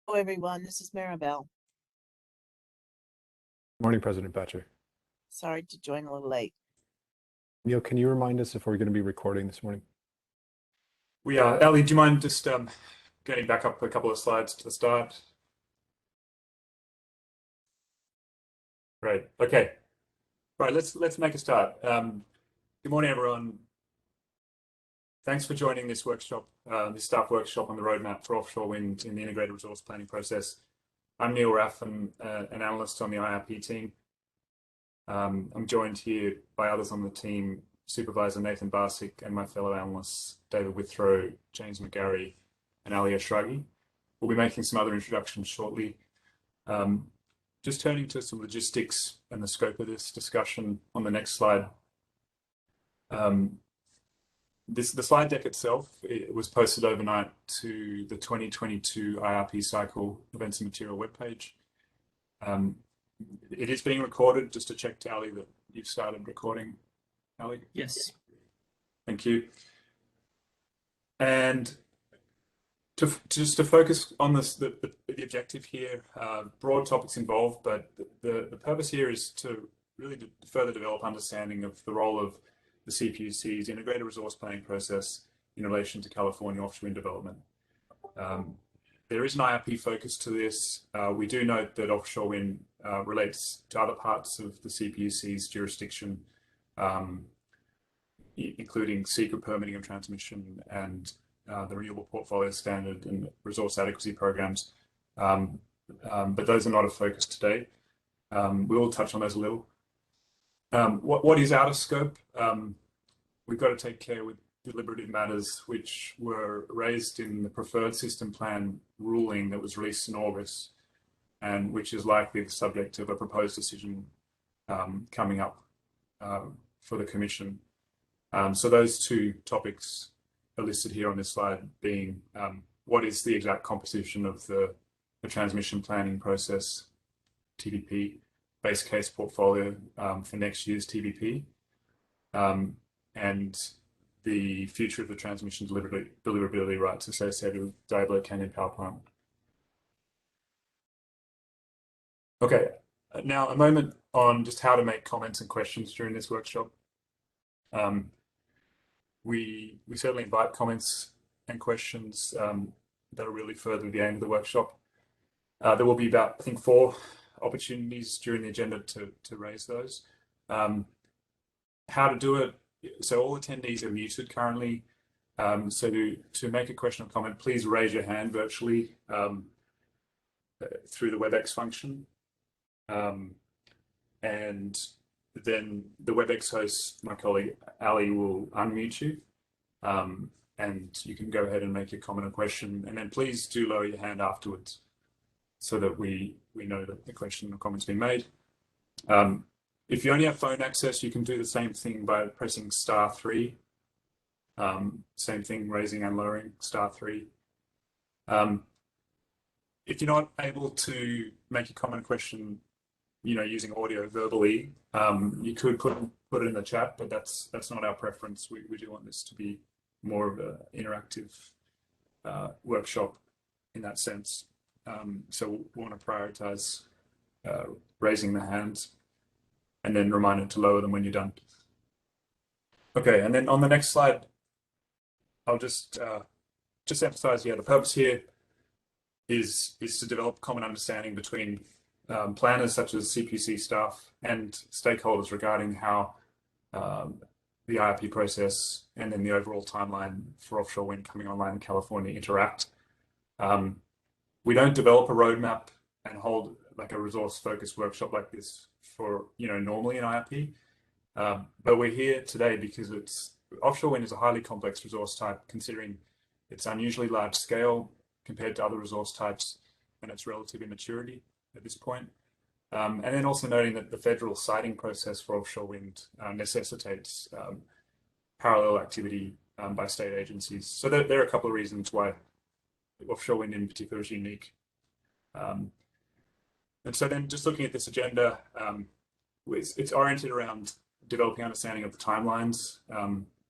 Hello, everyone. This is Maribel. Morning, President Batcher. Sorry to join a little late. Neil, can you remind us if we're going to be recording this morning? We are. Ali, do you mind just getting back up a couple of slides to the start? Great. Okay. Right. Let's make a start. Good morning, everyone. Thanks for joining this workshop, this staff workshop on the roadmap for offshore wind in the integrated resource planning process. I'm Neil Raff, and an analyst on the IRP team. I'm joined here by others on the team, Supervisor Nathan Barsick and my fellow analysts, David Withrow, James McGarry, and Ali Ashraghi. We'll be making some other introductions shortly. Just turning to some logistics and the scope of this discussion on the next slide. The slide deck itself, it was posted overnight to the 2022 IRP cycle events and material webpage. It is being recorded, just to check to Ali that you've started recording, Ali? Yes. Thank you. And just to focus on this, the objective here, broad topics involved, but the purpose here is to really further develop understanding of the role of the CPUC's integrated resource planning process in relation to California offshore wind development. There is an IRP focus to this. We do note that offshore wind relates to other parts of the CPUC's jurisdiction, including secret permitting of transmission and the renewable portfolio standard and resource adequacy programs. But those are not a focus today. We will touch on those a little. What is out of scope? We've got to take care with deliberative matters which were raised in the preferred system plan ruling that was released in August, and which is likely the subject of a proposed decision coming up for the Commission. So those two topics are listed here on this slide, being what is the exact composition of the transmission planning process, TPP, base case portfolio for next year's TPP, and the future of the transmission deliverability rights associated with Diablo Canyon Power Plant. Okay, now a moment on just how to make comments and questions during this workshop. We certainly invite comments and questions that are really further the aim of the workshop. There will be about, I think, 4 opportunities during the agenda to raise those. How to do it? So all attendees are muted currently. So to make a question or comment, please raise your hand virtually through the WebEx function. And then the WebEx host, my colleague Ali, will unmute you. And you can go ahead and make your comment or question. And then please do lower your hand afterwards so that we know that the question or comment's been made. If you only have phone access, you can do the same thing by pressing *3. Same thing, raising and lowering *3. If you're not able to make a comment or question, using audio verbally, you could put it in the chat, but that's not our preference. We do want this to be more of an interactive workshop in that sense. So we want to prioritize raising the hands, and then remind it to lower them when you're done. Okay, and then on the next slide, I'll just emphasize, the purpose here is to develop common understanding between planners such as CPUC staff and stakeholders regarding how the IRP process and then the overall timeline for offshore wind coming online in California interact. We don't develop a roadmap and hold like a resource-focused workshop like this for normally in IRP, but we're here today because offshore wind is a highly complex resource type, considering its unusually large scale compared to other resource types and its relative immaturity at this point. And then also noting that the federal siting process for offshore wind necessitates parallel activity by state agencies. So there are a couple of reasons why offshore wind in particular is unique. And so then just looking at this agenda, it's oriented around developing understanding of the timelines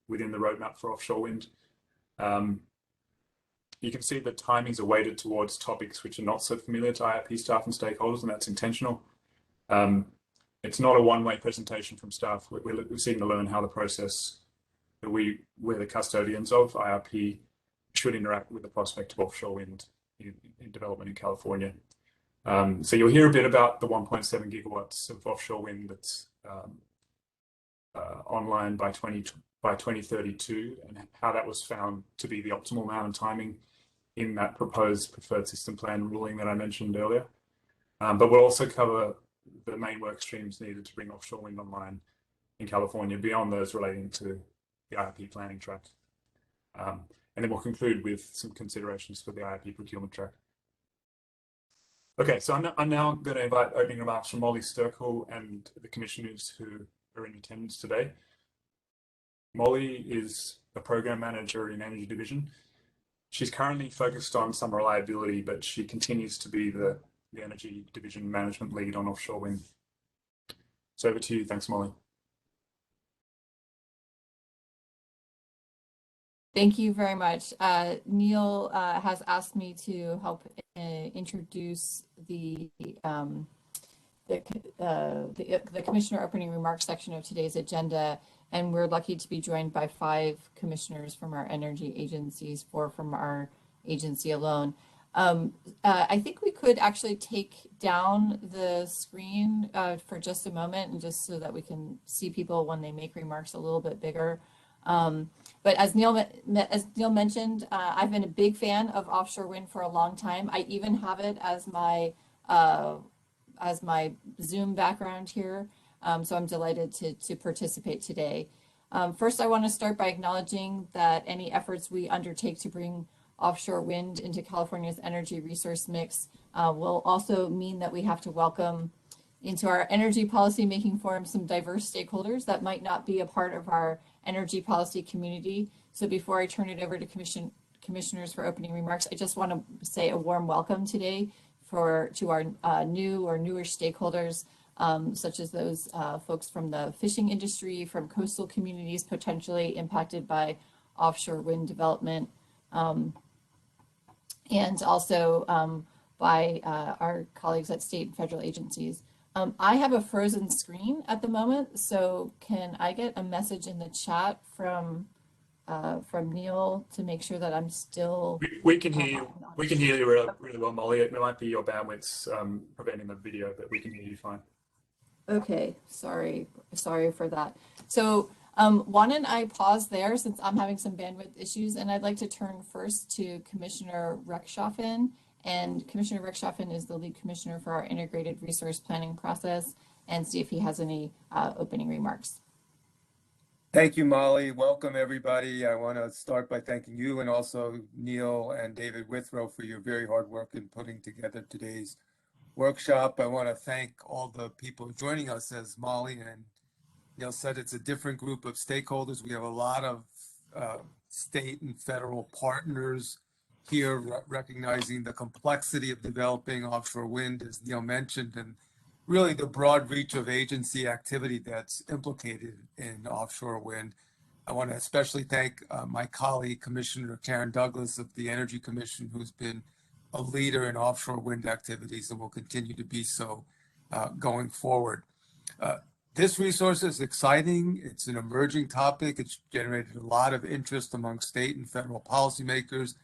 within the roadmap for offshore wind. you can see the timings are weighted towards topics which are not so familiar to IRP staff and stakeholders, and that's intentional. It's not a one-way presentation from staff. We're seeking to learn how the process that we're the custodians of, IRP, should interact with the prospect of offshore wind in development in California. So you'll hear a bit about the 1.7 gigawatts of offshore wind that's online by 2032, and how that was found to be the optimal amount and timing in that proposed preferred system plan ruling that I mentioned earlier. But we'll also cover the main work streams needed to bring offshore wind online in California beyond those relating to the IRP planning track. And then we'll conclude with some considerations for the IRP procurement track. Okay, so I'm now going to invite opening remarks from Molly Sturkle and the commissioners who are in attendance today. Molly is a program manager in Energy Division. She's currently focused on some reliability, but she continues to be the Energy Division management lead on offshore wind. So over to you. Thanks, Molly. Thank you very much. Neil has asked me to help introduce the commissioner opening remarks section of today's agenda, and we're lucky to be joined by 5 commissioners from our energy agencies, 4 from our agency alone. I think we could actually take down the screen for just a moment, and just so that we can see people when they make remarks a little bit bigger. But as Neil mentioned, I've been a big fan of offshore wind for a long time. I even have it as my Zoom background here. So I'm delighted to participate today. First, I want to start by acknowledging that any efforts we undertake to bring offshore wind into California's energy resource mix will also mean that we have to welcome into our energy policy making forum some diverse stakeholders that might not be a part of our energy policy community. So before I turn it over to commissioners for opening remarks, I just want to say a warm welcome today to our new or newer stakeholders, such as those folks from the fishing industry, from coastal communities potentially impacted by offshore wind development, and also by our colleagues at state and federal agencies. I have a frozen screen at the moment, so can I get a message in the chat from Neil to make sure that I'm still? We can hear you. We can hear you really well, Molly. It might be your bandwidth's preventing the video, but we can hear you fine. Okay, sorry for that. So why don't I pause there since I'm having some bandwidth issues, and I'd like to turn first to Commissioner Rechtschaffen. And Commissioner Rechtschaffen is the lead commissioner for our integrated resource planning process, and see if he has any opening remarks. Thank you, Molly. Welcome, everybody. I want to start by thanking you and also Neil and David Withrow for your very hard work in putting together today's workshop. I want to thank all the people joining us. As Molly and Neil said, it's a different group of stakeholders. We have a lot of state and federal partners here, recognizing the complexity of developing offshore wind, as Neil mentioned, and really the broad reach of agency activity that's implicated in offshore wind. I want to especially thank my colleague, Commissioner Karen Douglas of the Energy Commission, who's been a leader in offshore wind activities and will continue to be so going forward. This resource is exciting. It's an emerging topic. It's generated a lot of interest among state and federal policymakers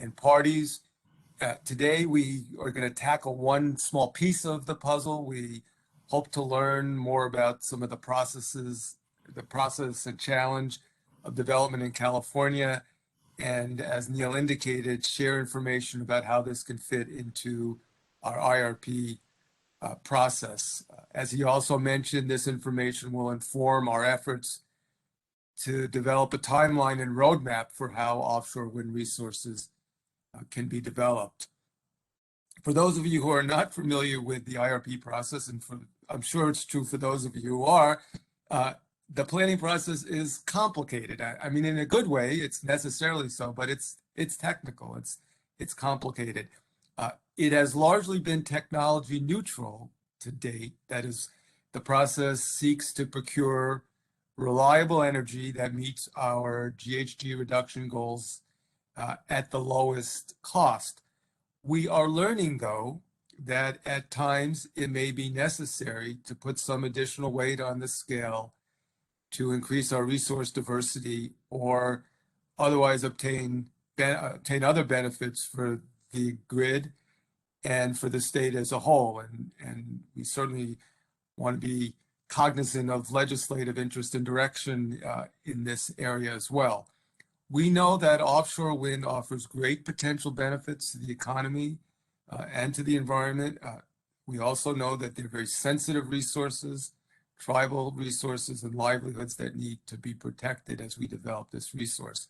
and parties. Today, we are going to tackle one small piece of the puzzle. We hope to learn more about some of the process and challenge of development in California, and as Neil indicated, share information about how this can fit into our IRP process. As he also mentioned, this information will inform our efforts to develop a timeline and roadmap for how offshore wind resources can be developed. For those of you who are not familiar with the IRP process, and I'm sure it's true for those of you who are, the planning process is complicated. I mean, in a good way, it's necessarily so, but it's technical, it's complicated. It has largely been technology neutral to date. That is, the process seeks to procure reliable energy that meets our GHG reduction goals at the lowest cost. We are learning, though, that at times it may be necessary to put some additional weight on the scale to increase our resource diversity or otherwise obtain other benefits for the grid and for the state as a whole. And we certainly want to be cognizant of legislative interest and direction in this area as well. We know that offshore wind offers great potential benefits to the economy and to the environment. We also know that they're very sensitive resources, tribal resources, and livelihoods that need to be protected as we develop this resource.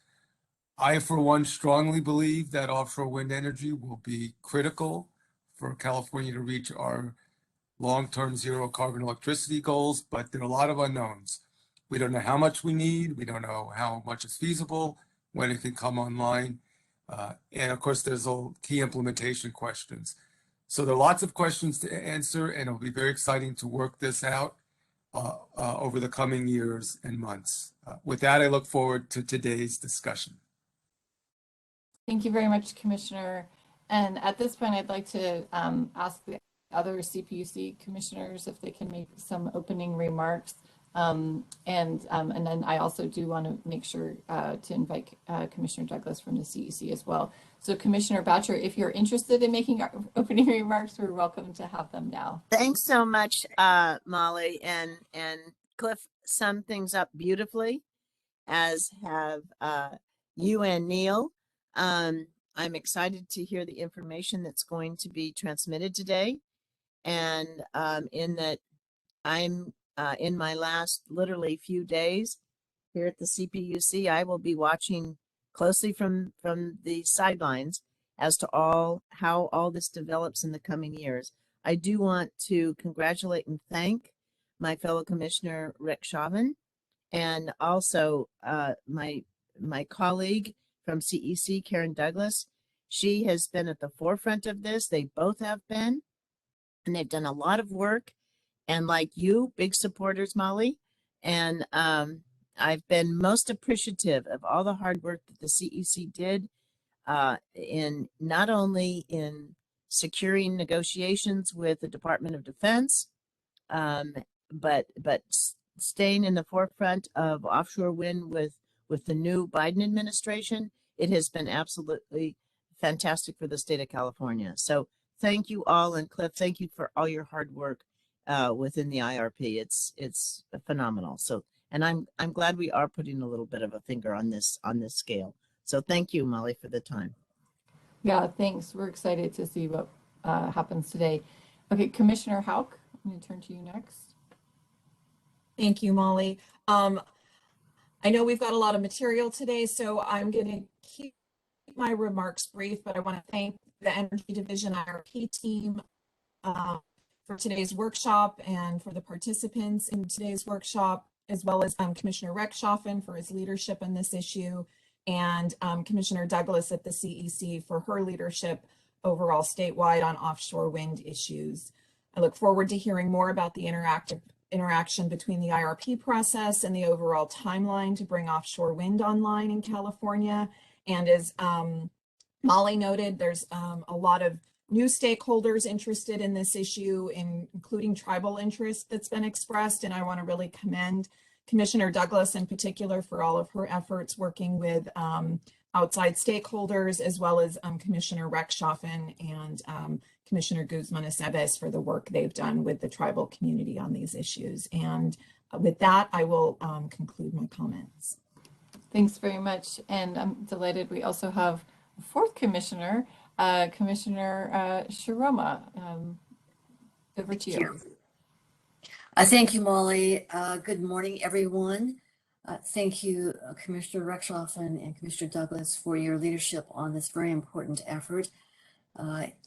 I, for one, strongly believe that offshore wind energy will be critical for California to reach our long-term zero carbon electricity goals, but there are a lot of unknowns. We don't know how much we need. We don't know how much is feasible, when it can come online. And of course, there's all key implementation questions. So there are lots of questions to answer, and it'll be very exciting to work this out over the coming years and months. With that, I look forward to today's discussion. Thank you very much, Commissioner. And at this point, I'd like to ask the other CPUC commissioners if they can make some opening remarks. And then I also do want to make sure to invite Commissioner Douglas from the CEC as well. So Commissioner Boucher, if you're interested in making opening remarks, we're welcome to have them now. Thanks so much, Molly, and Cliff summed things up beautifully, as have you and Neil. I'm excited to hear the information that's going to be transmitted today, and in that I'm in my last literally few days here at the CPUC, I will be watching closely from the sidelines as to how all this develops in the coming years. I do want to congratulate and thank my fellow Commissioner Rick Chauvin, and also my colleague from CEC, Karen Douglas. She has been at the forefront of this. They both have been, and they've done a lot of work. And like you, big supporters, Molly. And I've been most appreciative of all the hard work that the CEC did in not only in securing negotiations with the Department of Defense, but staying in the forefront of offshore wind with the new Biden administration. It has been absolutely fantastic for the state of California. So thank you all, and Cliff, thank you for all your hard work within the IRP. It's phenomenal. So, and I'm glad we are putting a little bit of a finger on this scale. So thank you, Molly, for the time. Yeah, thanks. We're excited to see what happens today. Okay, Commissioner Houck, I'm going to turn to you next. Thank you, Molly. I know we've got a lot of material today, so I'm going to keep my remarks brief, but I want to thank the Energy Division IRP team for today's workshop and for the participants in today's workshop, as well as Commissioner Rick Chauvin for his leadership on this issue, and Commissioner Douglas at the CEC for her leadership overall statewide on offshore wind issues. I look forward to hearing more about the interaction between the IRP process and the overall timeline to bring offshore wind online in California. And as Molly noted, there's a lot of new stakeholders interested in this issue, including tribal interest that's been expressed. And I want to really commend Commissioner Douglas in particular for all of her efforts working with outside stakeholders, as well as Commissioner Rick Chauvin and Commissioner Guzman Aceves for the work they've done with the tribal community on these issues. And with that, I will conclude my comments. Thanks very much. And I'm delighted we also have a fourth commissioner, Commissioner Sharoma. Over to you. Thank you, Molly. Good morning, everyone. Thank you, Commissioner Rick Chauvin and Commissioner Douglas, for your leadership on this very important effort.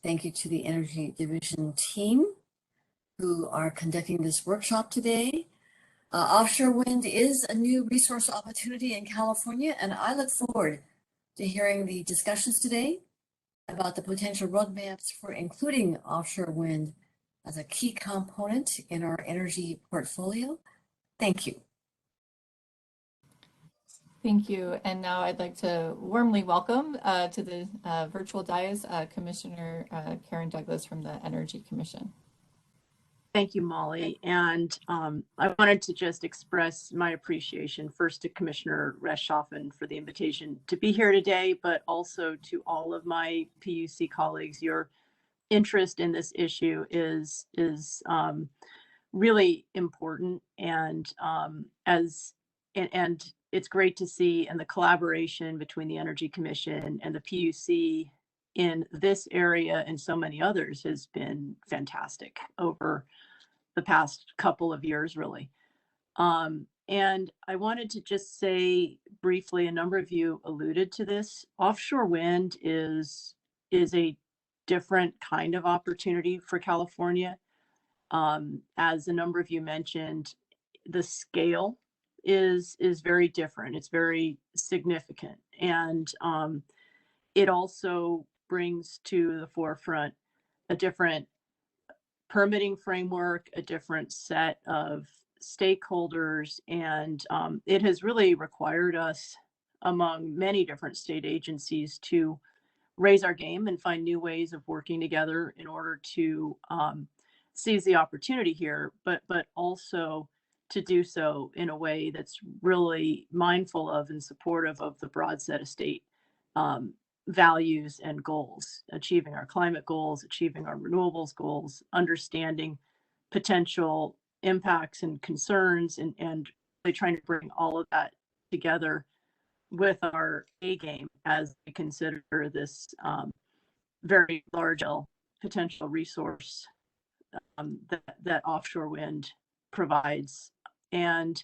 Thank you to the Energy Division team who are conducting this workshop today. Offshore wind is a new resource opportunity in California, and I look forward to hearing the discussions today about the potential roadmaps for including offshore wind as a key component in our energy portfolio. Thank you. Thank you. And now I'd like to warmly welcome to the virtual dais Commissioner Karen Douglas from the Energy Commission. Thank you, Molly. And I wanted to just express my appreciation first to Commissioner Rechtschaffen for the invitation to be here today, but also to all of my PUC colleagues. Your interest in this issue is really important, and it's great to see, and the collaboration between the Energy Commission and the PUC in this area and so many others has been fantastic over the past couple of years, really. And I wanted to just say briefly, a number of you alluded to this. Offshore wind is a different kind of opportunity for California. As a number of you mentioned, the scale is very different. It's very significant. And it also brings to the forefront a different permitting framework, a different set of stakeholders, and it has really required us, among many different state agencies, to raise our game and find new ways of working together in order to seize the opportunity here, but also to do so in a way that's really mindful of and supportive of the broad set of state values and goals, achieving our climate goals, achieving our renewables goals, understanding potential impacts and concerns, and really trying to bring all of that together with our A game as we consider this very large potential resource that offshore wind provides. And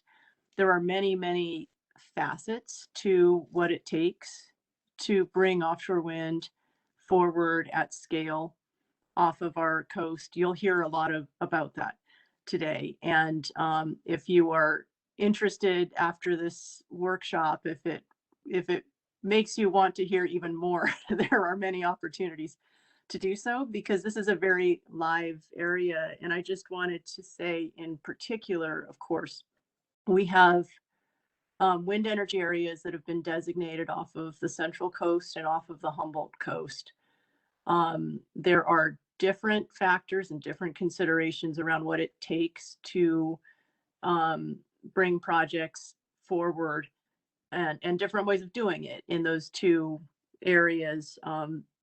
there are many, many facets to what it takes to bring offshore wind forward at scale off of our coast. You'll hear a lot about that today. And if you are interested after this workshop, if it makes you want to hear even more, there are many opportunities to do so, because this is a very live area. And I just wanted to say in particular, of course, we have wind energy areas that have been designated off of the Central Coast and off of the Humboldt Coast. There are different factors and different considerations around what it takes to bring projects forward, and different ways of doing it in those two areas.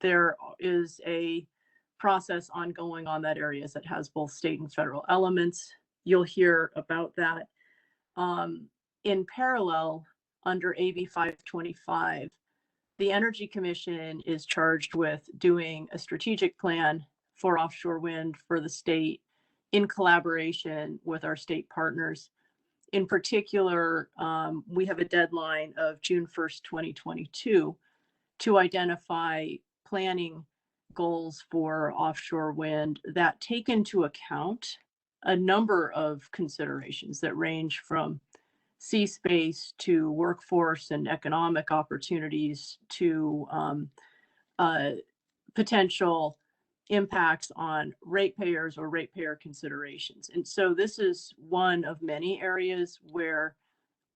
There is a process ongoing on that areas that has both state and federal elements. You'll hear about that. In parallel, under AB 525, the Energy Commission is charged with doing a strategic plan for offshore wind for the state in collaboration with our state partners. In particular, we have a deadline of June 1st, 2022 to identify planning goals for offshore wind that take into account a number of considerations that range from sea space to workforce and economic opportunities to potential impacts on ratepayers or ratepayer considerations. And so this is one of many areas where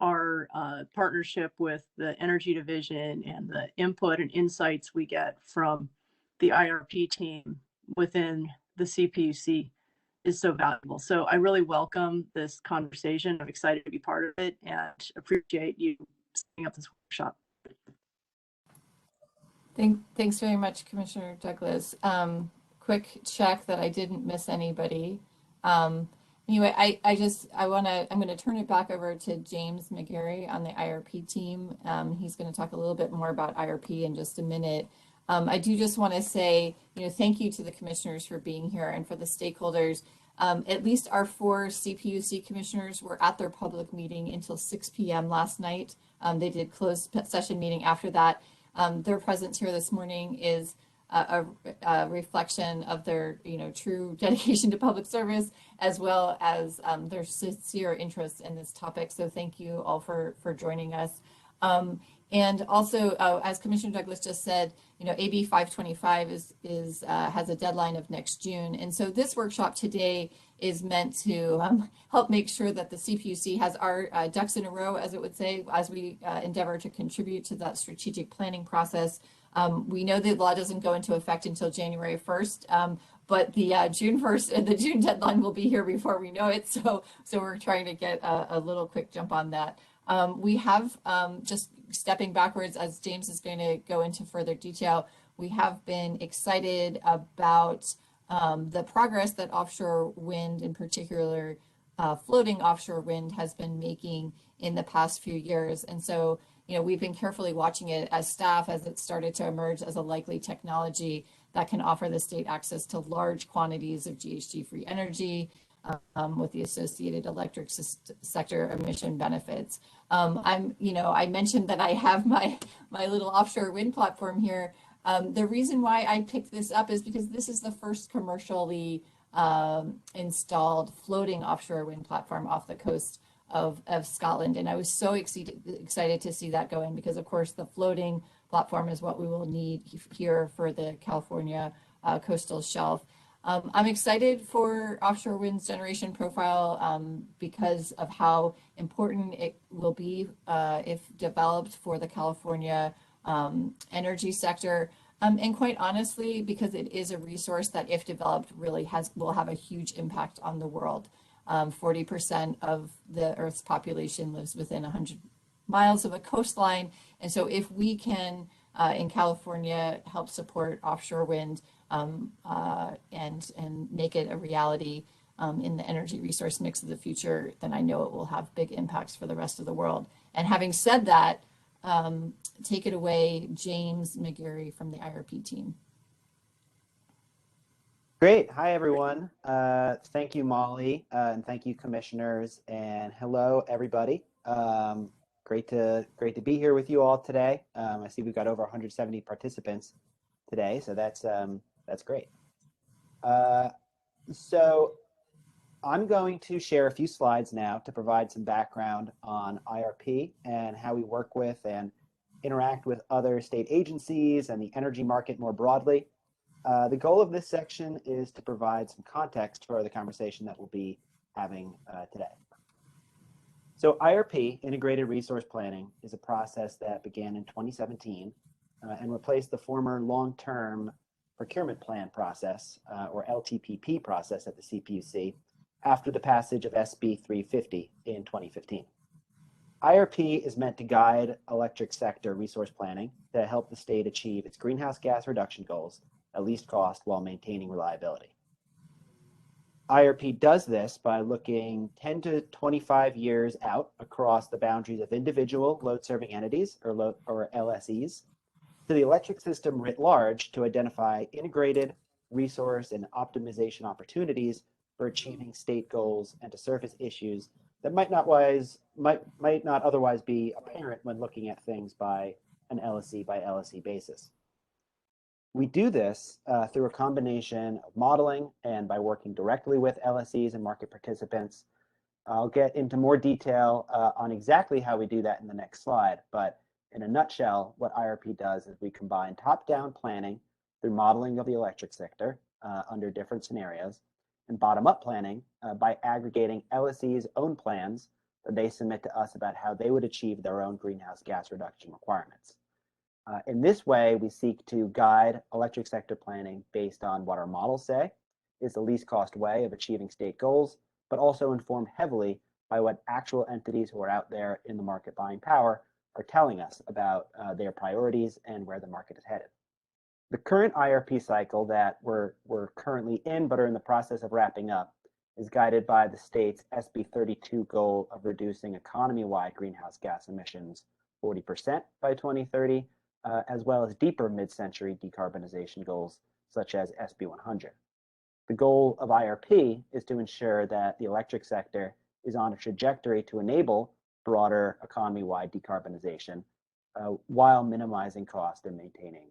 our partnership with the Energy Division and the input and insights we get from the IRP team within the CPUC is so valuable. So I really welcome this conversation. I'm excited to be part of it and appreciate you setting up this workshop. Thanks very much, Commissioner Douglas. Quick check that I didn't miss anybody. Anyway, I'm going to turn it back over to James McGarry on the IRP team. He's going to talk a little bit more about IRP in just a minute. I do just want to say, thank you to the commissioners for being here and for the stakeholders. At least our 4 CPUC commissioners were at their public meeting until 6 p.m. last night. They did closed session meeting after that. Their presence here this morning is a reflection of their, true dedication to public service, as well as their sincere interest in this topic. So thank you all for joining us. And also, as Commissioner Douglas just said, you know, AB 525 has a deadline of next June. And so this workshop today is meant to help make sure that the CPUC has our ducks in a row, as it would say, as we endeavor to contribute to that strategic planning process. We know the law doesn't go into effect until January 1st, but the June 1st and the June deadline will be here before we know it. So we're trying to get a little quick jump on that. We have, just stepping backwards, as James is going to go into further detail, we have been excited about the progress that offshore wind, in particular floating offshore wind, has been making in the past few years. And so, you know, we've been carefully watching it as staff as it started to emerge as a likely technology that can offer the state access to large quantities of GHG-free energy, with the associated electric sector emission benefits. I mentioned that I have my little offshore wind platform here. The reason why I picked this up is because this is the first commercially installed floating offshore wind platform off the coast of Scotland. And I was so excited to see that go in, because of course the floating platform is what we will need here for the California coastal shelf. I'm excited for offshore wind's generation profile because of how important it will be if developed for the California energy sector. And quite honestly, because it is a resource that, if developed, really will have a huge impact on the world. 40% of the Earth's population lives within 100 miles of a coastline. And so if we can, in California, help support offshore wind and make it a reality in the energy resource mix of the future, then I know it will have big impacts for the rest of the world. And having said that, take it away, James McGarry from the IRP team. Great. Hi, everyone. Thank you, Molly, and thank you, commissioners, and hello, everybody. Great to be here with you all today. I see we've got over 170 participants today, so that's great. So I'm going to share a few slides now to provide some background on IRP and how we work with and interact with other state agencies and the energy market more broadly. The goal of this section is to provide some context for the conversation that we'll be having today. So IRP, Integrated Resource Planning, is a process that began in 2017 and replaced the former long-term procurement plan process, or LTPP process at the CPUC, after the passage of SB 350 in 2015. IRP is meant to guide electric sector resource planning to help the state achieve its greenhouse gas reduction goals at least cost while maintaining reliability. IRP does this by looking 10 to 25 years out across the boundaries of individual load-serving entities, or LSEs, to the electric system writ large to identify integrated resource and optimization opportunities for achieving state goals and to surface issues that might not otherwise be apparent when looking at things by an LSE by LSE basis. We do this through a combination of modeling and by working directly with LSEs and market participants. I'll get into more detail on exactly how we do that in the next slide, but in a nutshell, what IRP does is we combine top-down planning through modeling of the electric sector under different scenarios, and bottom-up planning by aggregating LSE's own plans that they submit to us about how they would achieve their own greenhouse gas reduction requirements. In this way, we seek to guide electric sector planning based on what our models say is the least cost way of achieving state goals, but also informed heavily by what actual entities who are out there in the market buying power are telling us about their priorities and where the market is headed. The current IRP cycle that we're currently in, but are in the process of wrapping up, is guided by the state's SB 32 goal of reducing economy-wide greenhouse gas emissions 40% by 2030, as well as deeper mid-century decarbonization goals, such as SB 100. The goal of IRP is to ensure that the electric sector is on a trajectory to enable broader economy-wide decarbonization while minimizing cost and maintaining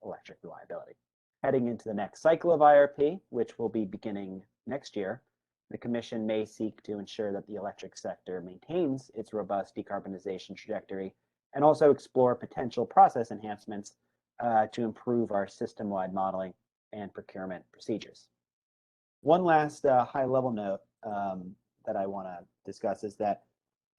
electric reliability. Heading into the next cycle of IRP, which will be beginning next year, the Commission may seek to ensure that the electric sector maintains its robust decarbonization trajectory and also explore potential process enhancements to improve our system-wide modeling and procurement procedures. One last high-level note that I want to discuss is that,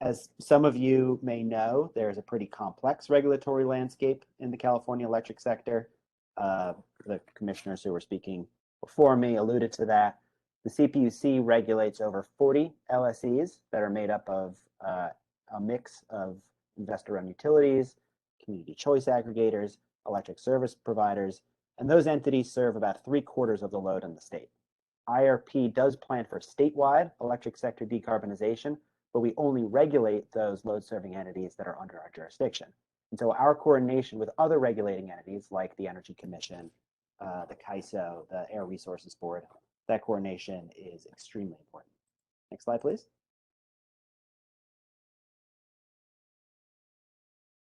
as some of you may know, there's a pretty complex regulatory landscape in the California electric sector. The commissioners who were speaking before me alluded to that. The CPUC regulates over 40 LSEs that are made up of a mix of investor-owned utilities, community choice aggregators, electric service providers, and those entities serve about 3/4 of the load in the state. IRP does plan for statewide electric sector decarbonization, but we only regulate those load-serving entities that are under our jurisdiction. And so our coordination with other regulating entities like the Energy Commission, the CAISO, the Air Resources Board, that coordination is extremely important. Next slide, please.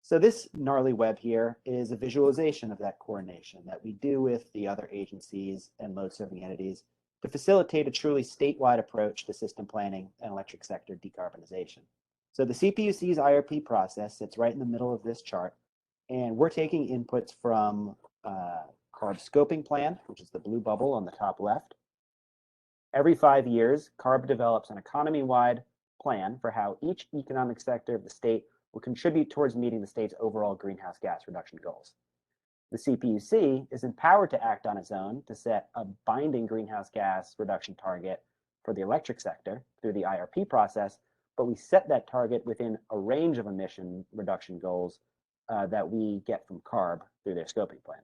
So this gnarly web here is a visualization of that coordination that we do with the other agencies and load-serving entities to facilitate a truly statewide approach to system planning and electric sector decarbonization. So the CPUC's IRP process sits right in the middle of this chart, and we're taking inputs from CARB scoping plan, which is the blue bubble on the top left. Every 5 years, CARB develops an economy-wide plan for how each economic sector of the state will contribute towards meeting the state's overall greenhouse gas reduction goals. The CPUC is empowered to act on its own to set a binding greenhouse gas reduction target for the electric sector through the IRP process, but we set that target within a range of emission reduction goals that we get from CARB through their scoping plan.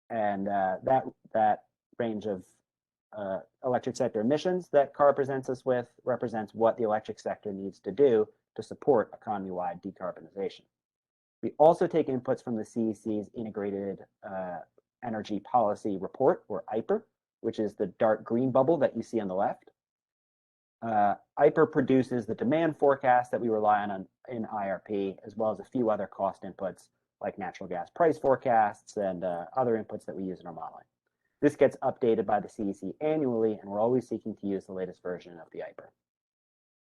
And that range of electric sector emissions that CARB presents us with represents what the electric sector needs to do to support economy-wide decarbonization. We also take inputs from the CEC's Integrated Energy Policy Report, or IPR, which is the dark green bubble that you see on the left. IPR produces the demand forecast that we rely on in IRP, as well as a few other cost inputs like natural gas price forecasts and other inputs that we use in our modeling. This gets updated by the CEC annually, and we're always seeking to use the latest version of the IPR.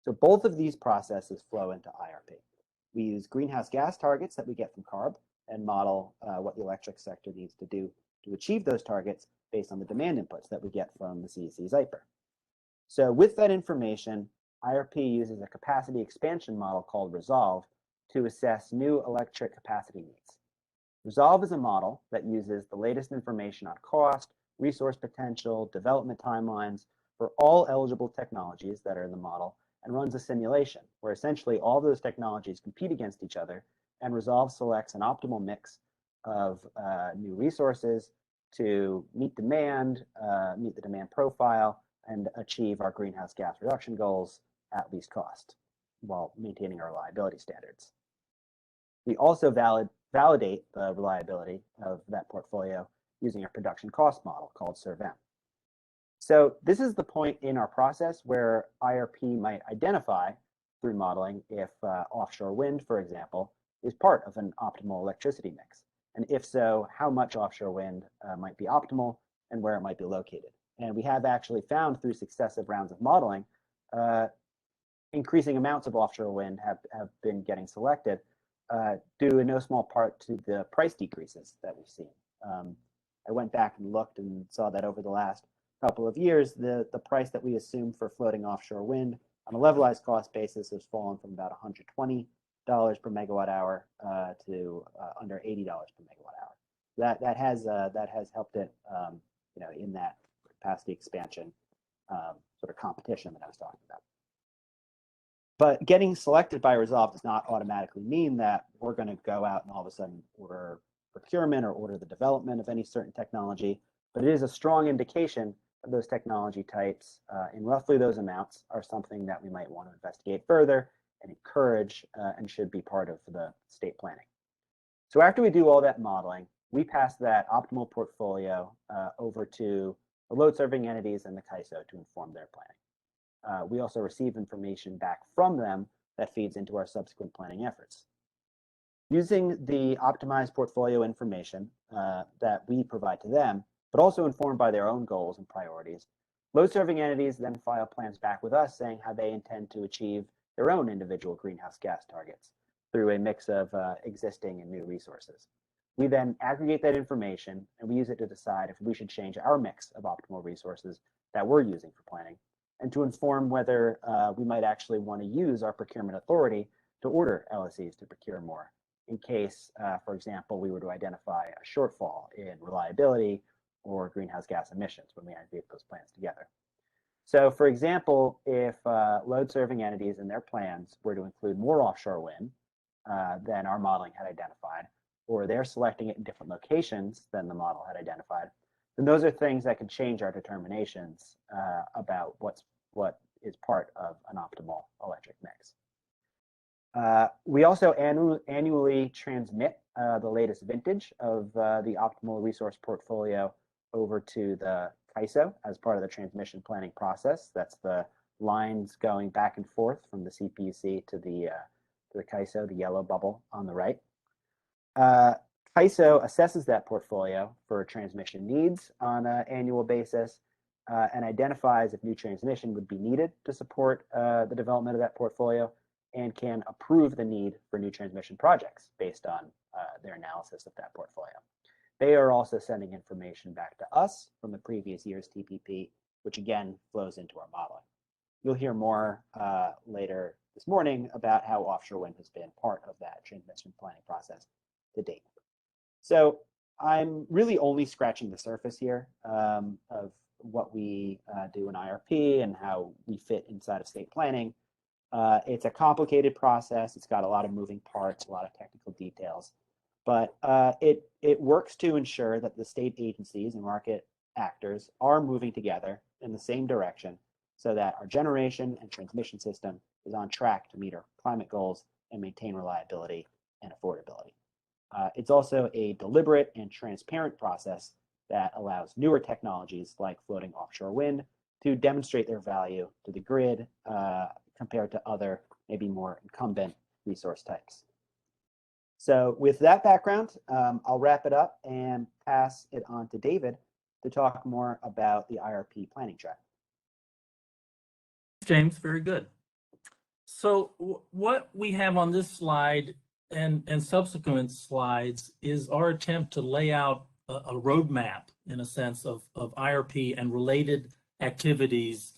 So both of these processes flow into IRP. We use greenhouse gas targets that we get from CARB and model what the electric sector needs to do to achieve those targets based on the demand inputs that we get from the CEC's IPR. So with that information, IRP uses a capacity expansion model called Resolve to assess new electric capacity needs. Resolve is a model that uses the latest information on cost, resource potential, development timelines for all eligible technologies that are in the model, and runs a simulation where essentially all those technologies compete against each other, and Resolve selects an optimal mix of new resources to meet demand, meet the demand profile, and achieve our greenhouse gas reduction goals at least cost while maintaining our reliability standards. We also validate the reliability of that portfolio using a production cost model called SERVM. So this is the point in our process where IRP might identify through modeling if offshore wind, for example, is part of an optimal electricity mix. And if so, how much offshore wind might be optimal and where it might be located. And we have actually found through successive rounds of modeling, increasing amounts of offshore wind have been getting selected due in no small part to the price decreases that we've seen. I went back and looked and saw that over the last couple of years, the price that we assume for floating offshore wind on a levelized cost basis has fallen from about $120 per megawatt hour to under $80 per megawatt hour. That has helped it, in that capacity expansion sort of competition that I was talking about. But getting selected by Resolve does not automatically mean that we're going to go out and all of a sudden order procurement or order the development of any certain technology, but it is a strong indication of those technology types in roughly those amounts are something that we might want to investigate further and encourage and should be part of the state planning. So after we do all that modeling, we pass that optimal portfolio over to the load serving entities and the CAISO to inform their planning. We also receive information back from them that feeds into our subsequent planning efforts. Using the optimized portfolio information that we provide to them, but also informed by their own goals and priorities, load-serving entities then file plans back with us saying how they intend to achieve their own individual greenhouse gas targets. through a mix of existing and new resources. We then aggregate that information and we use it to decide if we should change our mix of optimal resources that we're using for planning, and to inform whether we might actually want to use our procurement authority to order LSEs to procure more in case, for example, we were to identify a shortfall in reliability or greenhouse gas emissions when we aggregate those plans together. So for example, if load serving entities in their plans were to include more offshore wind than our modeling had identified, or they're selecting it in different locations than the model had identified, then those are things that can change our determinations about what is part of an optimal electric mix. We also annually transmit the latest vintage of the optimal resource portfolio over to the CAISO as part of the transmission planning process. That's the lines going back and forth from the CPUC to the CAISO, the yellow bubble on the right. CAISO assesses that portfolio for transmission needs on an annual basis and identifies if new transmission would be needed to support the development of that portfolio, and can approve the need for new transmission projects based on their analysis of that portfolio. They are also sending information back to us from the previous year's TPP, which again flows into our modeling. You'll hear more later this morning about how offshore wind has been part of that transmission planning process to date. So I'm really only scratching the surface here of what we do in IRP and how we fit inside of state planning. It's a complicated process. It's got a lot of moving parts, a lot of technical details, but it works to ensure that the state agencies and market actors are moving together in the same direction so that our generation and transmission system is on track to meet our climate goals and maintain reliability and affordability. It's also a deliberate and transparent process that allows newer technologies like floating offshore wind to demonstrate their value to the grid compared to other, maybe more incumbent resource types. So with that background, I'll wrap it up and pass it on to David to talk more about the IRP planning track. James, very good. So what we have on this slide and subsequent slides is our attempt to lay out a roadmap, in a sense, of IRP and related activities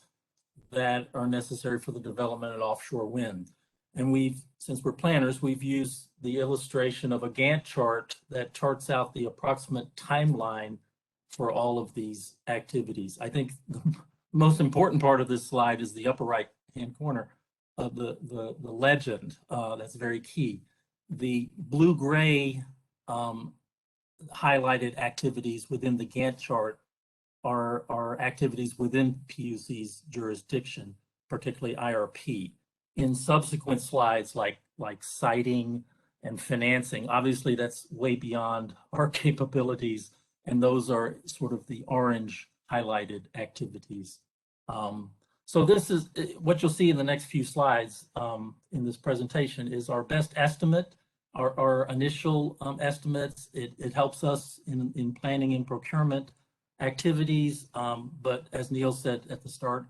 that are necessary for the development of offshore wind. And since we're planners, we've used the illustration of a Gantt chart that charts out the approximate timeline for all of these activities. I think the most important part of this slide is the upper right-hand corner of the legend. That's very key. The blue-gray highlighted activities within the Gantt chart are activities within PUC's jurisdiction, particularly IRP. In subsequent slides, like siting and financing, obviously that's way beyond our capabilities, and those are sort of the orange highlighted activities. So this is what you'll see in the next few slides in this presentation is our best estimate, our initial estimates. It helps us in planning and procurement activities, but as Neil said at the start,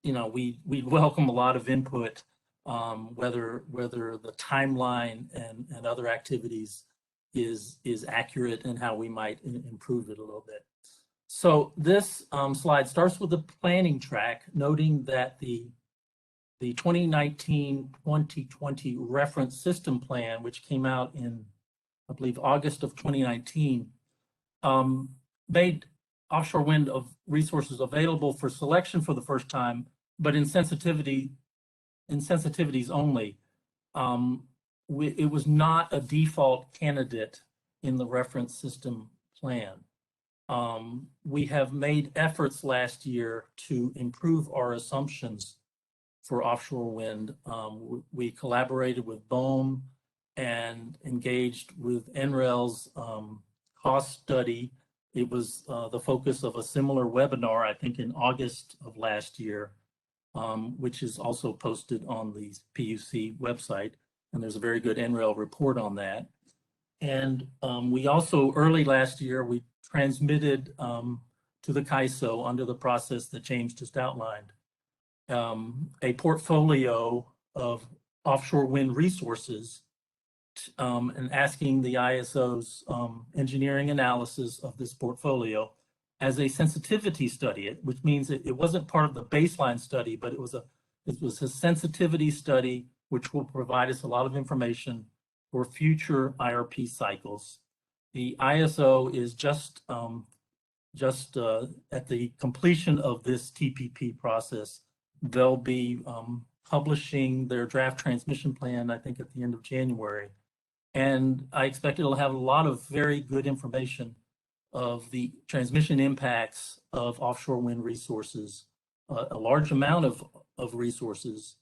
we welcome a lot of input, whether the timeline and other activities is accurate and how we might improve it a little bit. So this slide starts with the planning track, noting that the 2019-2020 reference system plan, which came out in, I believe, August of 2019, made offshore wind resources available for selection for the first time, but in sensitivities only. It was not a default candidate in the reference system plan. We have made efforts last year to improve our assumptions for offshore wind. We collaborated with BOEM and engaged with NREL's cost study. It was the focus of a similar webinar, I think, in August of last year, which is also posted on the PUC website. And there's a very good NREL report on that. And we also, early last year, we transmitted to the CAISO under the process that James just outlined, a portfolio of offshore wind resources and asking the ISO's engineering analysis of this portfolio as a sensitivity study, which means it wasn't part of the baseline study, but it was a sensitivity study which will provide us a lot of information for future IRP cycles. The ISO is just at the completion of this TPP process, they'll be publishing their draft transmission plan, I think, at the end of January. And I expect it'll have a lot of very good information of the transmission impacts of offshore wind resources, a large amount of resources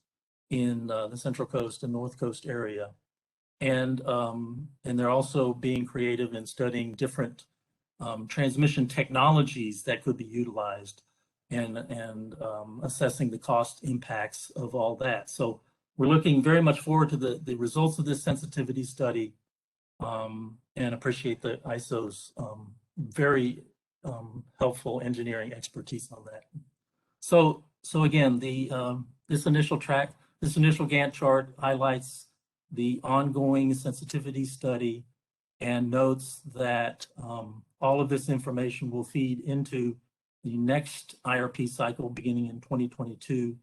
in the Central Coast and North Coast area. And they're also being creative in studying different transmission technologies that could be utilized and assessing the cost impacts of all that. So we're looking very much forward to the results of this sensitivity study and appreciate the ISO's very helpful engineering expertise on that. So again, this initial Gantt chart highlights the ongoing sensitivity study and notes that all of this information will feed into the next IRP cycle beginning in 2022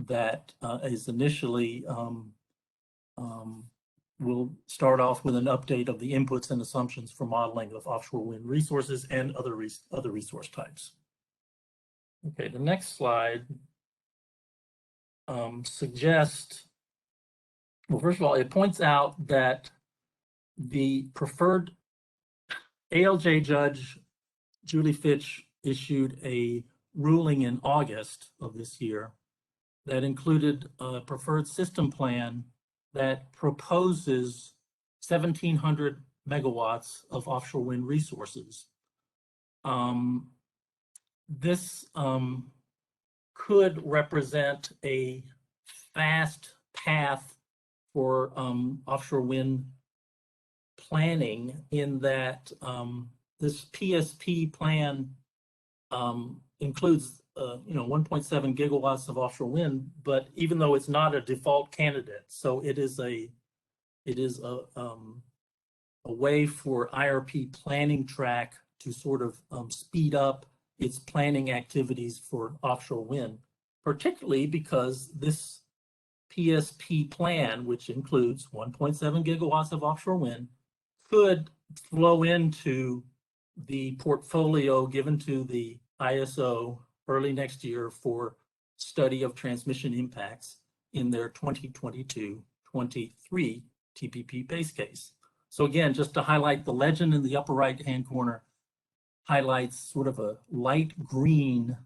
that is initially will start off with an update of the inputs and assumptions for modeling of offshore wind resources and other resource types. Okay, the next slide suggests, well, first of all, it points out that the preferred ALJ judge, Julie Fitch, issued a ruling in August of this year that included a preferred system plan that proposes 1,700 megawatts of offshore wind resources. This could represent a fast path for offshore wind planning in that this PSP plan includes 1.7 gigawatts of offshore wind, but even though it's not a default candidate, so it is a way for IRP planning track to sort of speed up its planning activities for offshore wind, particularly because this PSP plan, which includes 1.7 gigawatts of offshore wind, could flow into the portfolio given to the ISO early next year for study of transmission impacts in their 2022-23 TPP base case. So again, just to highlight, the legend in the upper right-hand corner highlights sort of a light green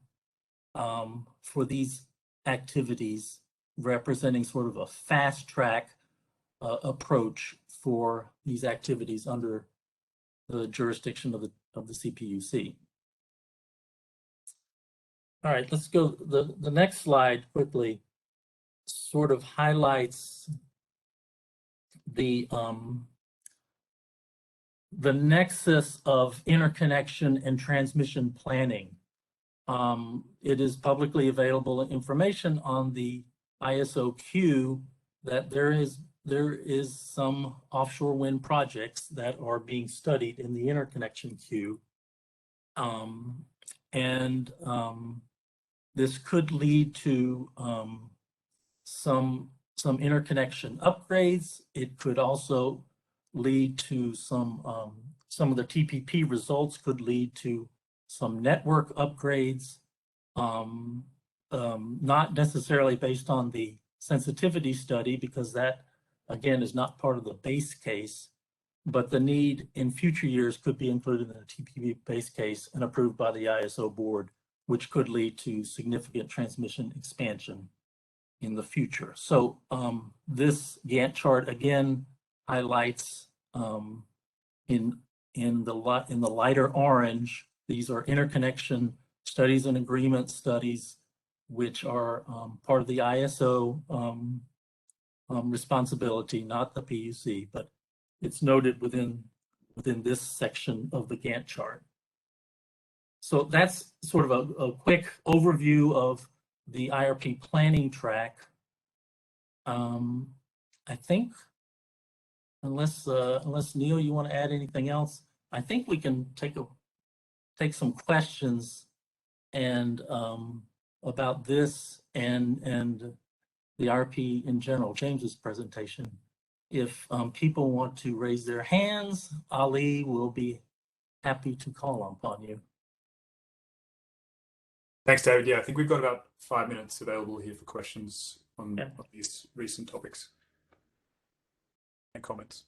for these activities, representing sort of a fast track approach for these activities under the jurisdiction of the CPUC. All right, let's go. The next slide quickly sort of highlights the nexus of interconnection and transmission planning. It is publicly available information on the ISO queue that there is some offshore wind projects that are being studied in the interconnection queue. This could lead to some interconnection upgrades. It could also lead to some of the TPP results could lead to some network upgrades, not necessarily based on the sensitivity study, because that, again, is not part of the base case, but the need in future years could be included in the TPP base case and approved by the ISO board, which could lead to significant transmission expansion in the future. So this Gantt chart again highlights in the lighter orange, these are interconnection studies and agreement studies, which are part of the ISO responsibility, not the PUC, but it's noted within this section of the Gantt chart. So that's sort of a quick overview of the IRP planning track. I think, unless Neil, you want to add anything else, I think we can take some questions and about this and the IRP in general, James's presentation. If people want to raise their hands, Ali will be happy to call upon you. Thanks, David. Yeah, I think we've got about 5 minutes available here for questions on these recent topics and comments.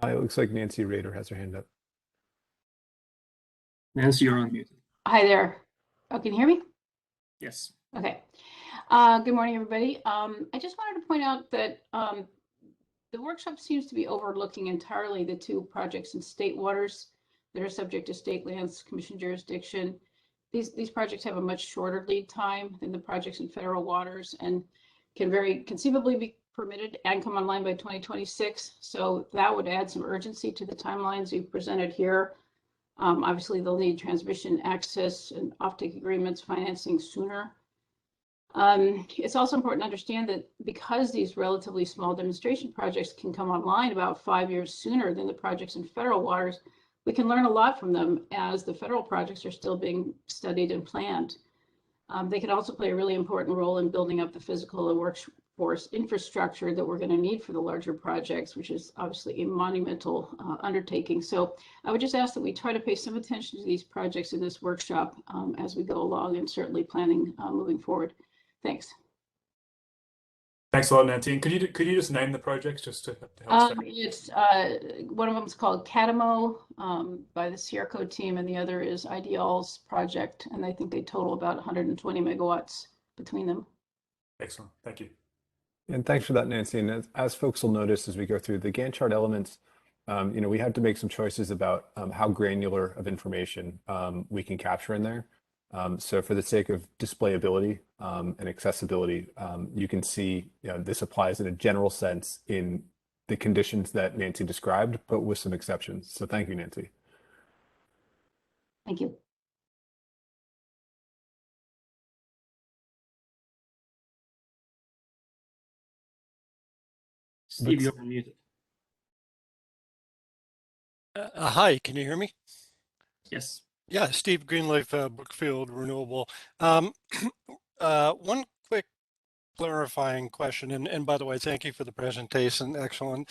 It looks like Nancy Rader has her hand up. Nancy, you're on mute. Hi there. Oh, can you hear me? Yes. Okay. Good morning, everybody. I just wanted to point out that the workshop seems to be overlooking entirely the two projects in state waters that are subject to state lands commission jurisdiction. These projects have a much shorter lead time than the projects in federal waters and can very conceivably be permitted and come online by 2026. So that would add some urgency to the timelines you've presented here. Obviously, they'll need transmission access and offtake agreements financing sooner. It's also important to understand that because these relatively small demonstration projects can come online about 5 years sooner than the projects in federal waters, we can learn a lot from them as the federal projects are still being studied and planned. They can also play a really important role in building up the physical and workforce infrastructure that we're going to need for the larger projects, which is obviously a monumental undertaking. So I would just ask that we try to pay some attention to these projects in this workshop as we go along, and certainly planning moving forward. Thanks. Thanks a lot, Nancy. And could you just name the projects just to help? It's one of them is called Catamo by the Sierra Code team, and the other is Ideal's project, and I think they total about 120 megawatts between them. Excellent. Thank you. And thanks for that, Nancy. And as folks will notice as we go through the Gantt chart elements, we had to make some choices about how granular of information we can capture in there. So for the sake of displayability and accessibility, you can see this applies in a general sense in the conditions that Nancy described, but with some exceptions. So thank you, Nancy. Thank you. Steve, you're muted. Hi, can you hear me? Yes. Yeah, Steve Greenleaf, Brookfield Renewable. One quick clarifying question, and by the way, thank you for the presentation. Excellent.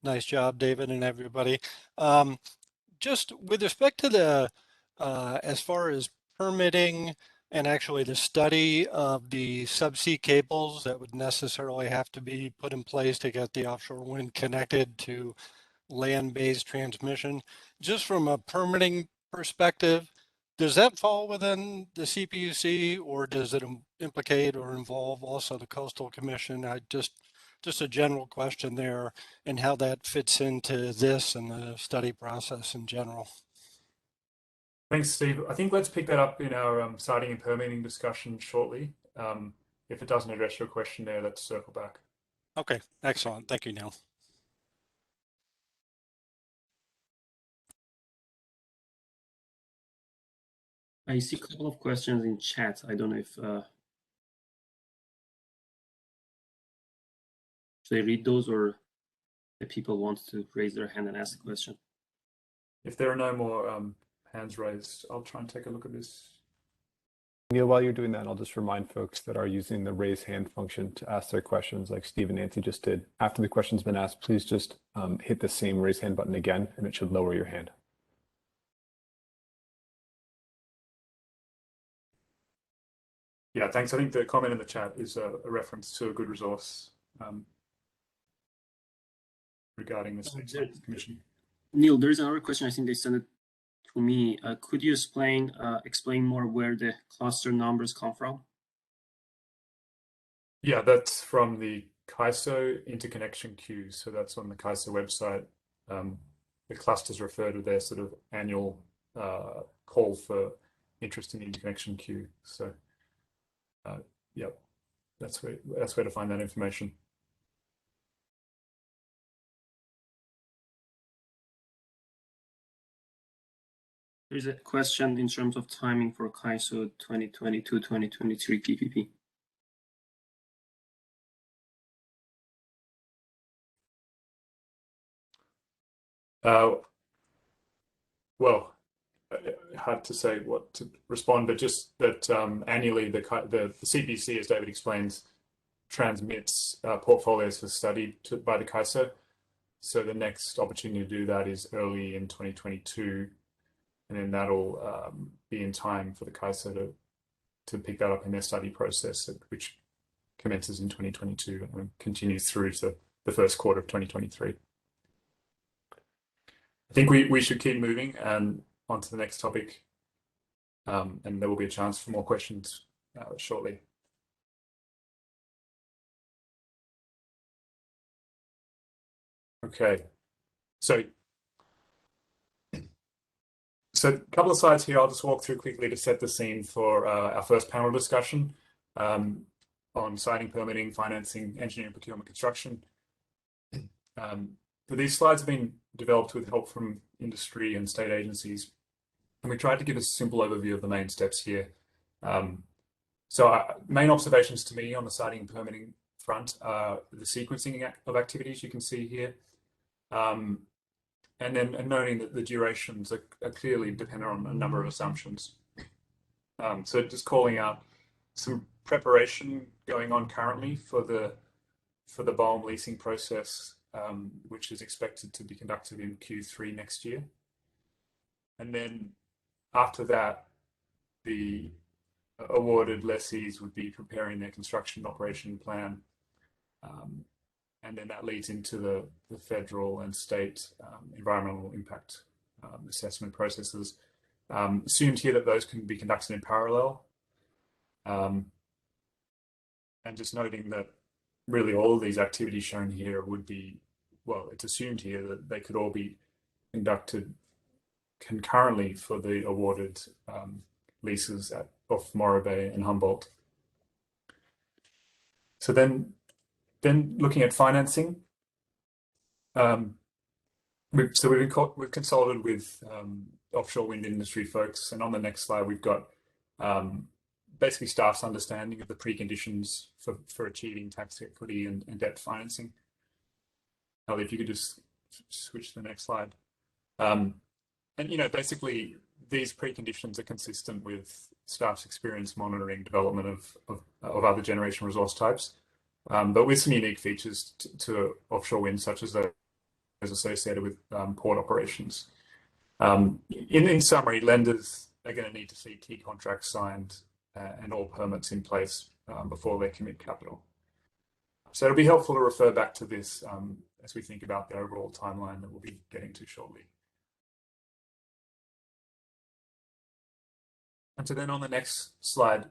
Nice job, David and everybody. Just with respect to the, as far as permitting and actually the study of the subsea cables that would necessarily have to be put in place to get the offshore wind connected to land-based transmission, just from a permitting perspective, does that fall within the CPUC, or does it implicate or involve also the Coastal Commission? Just a general question there, and how that fits into this and the study process in general. Thanks, Steve. I think let's pick that up in our siting and permitting discussion shortly. If it doesn't address your question there, let's circle back. Okay, excellent. Thank you, Neil. I see a couple of questions in chat. I don't know if should I read those, or if people want to raise their hand and ask a question. If there are no more hands raised, I'll try and take a look at this. Neil, while you're doing that, I'll just remind folks that are using the raise hand function to ask their questions like Steve and Nancy just did. After the question's been asked, please just hit the same raise hand button again, and it should lower your hand. Yeah, thanks. I think the comment in the chat is a reference to a good resource regarding this commission. Neil, there's another question. I think they sent it to me. Could you explain more where the cluster numbers come from? Yeah, that's from the CAISO interconnection queue. So that's on the CAISO website. The clusters refer to their sort of annual call for interest in the interconnection queue. So yeah, that's where to find that information. There's a question in terms of timing for CAISO 2022-2023 PPP. Well, hard to say what to respond, but just that annually the CPC, as David explains, transmits portfolios for study by the CAISO. So the next opportunity to do that is early in 2022, and then that'll be in time for the CAISO to pick that up in their study process, which commences in 2022 and continues through to the first quarter of 2023. I think we should keep moving and on to the next topic, and there will be a chance for more questions shortly. Okay, so a couple of slides here I'll just walk through quickly to set the scene for our first panel discussion on siting, permitting, financing, engineering, procurement, construction. But these slides have been developed with help from industry and state agencies, and we tried to give a simple overview of the main steps here. Main observations to me on the siting and permitting front are the sequencing of activities you can see here. And noting that the durations are clearly dependent on a number of assumptions. So just calling out some preparation going on currently for the BOEM leasing process, which is expected to be conducted in Q3 next year. And then after that, the awarded lessees would be preparing their construction operation plan. And then that leads into the federal and state environmental impact assessment processes. Assumed here that those can be conducted in parallel. And just noting that really all of these activities shown here would be, well, it's assumed here that they could all be conducted concurrently for the awarded leases off Morro Bay and Humboldt. So then looking at financing, we've consulted with offshore wind industry folks, and on the next slide we've got basically staff's understanding of the preconditions for achieving tax equity and debt financing. Ali, if you could just switch to the next slide. And basically these preconditions are consistent with staff's experience monitoring development of other generation resource types. But with some unique features to offshore wind, such as those associated with port operations. In summary, lenders are going to need to see key contracts signed and all permits in place before they commit capital. So it'll be helpful to refer back to this as we think about the overall timeline that we'll be getting to shortly. And so then on the next slide,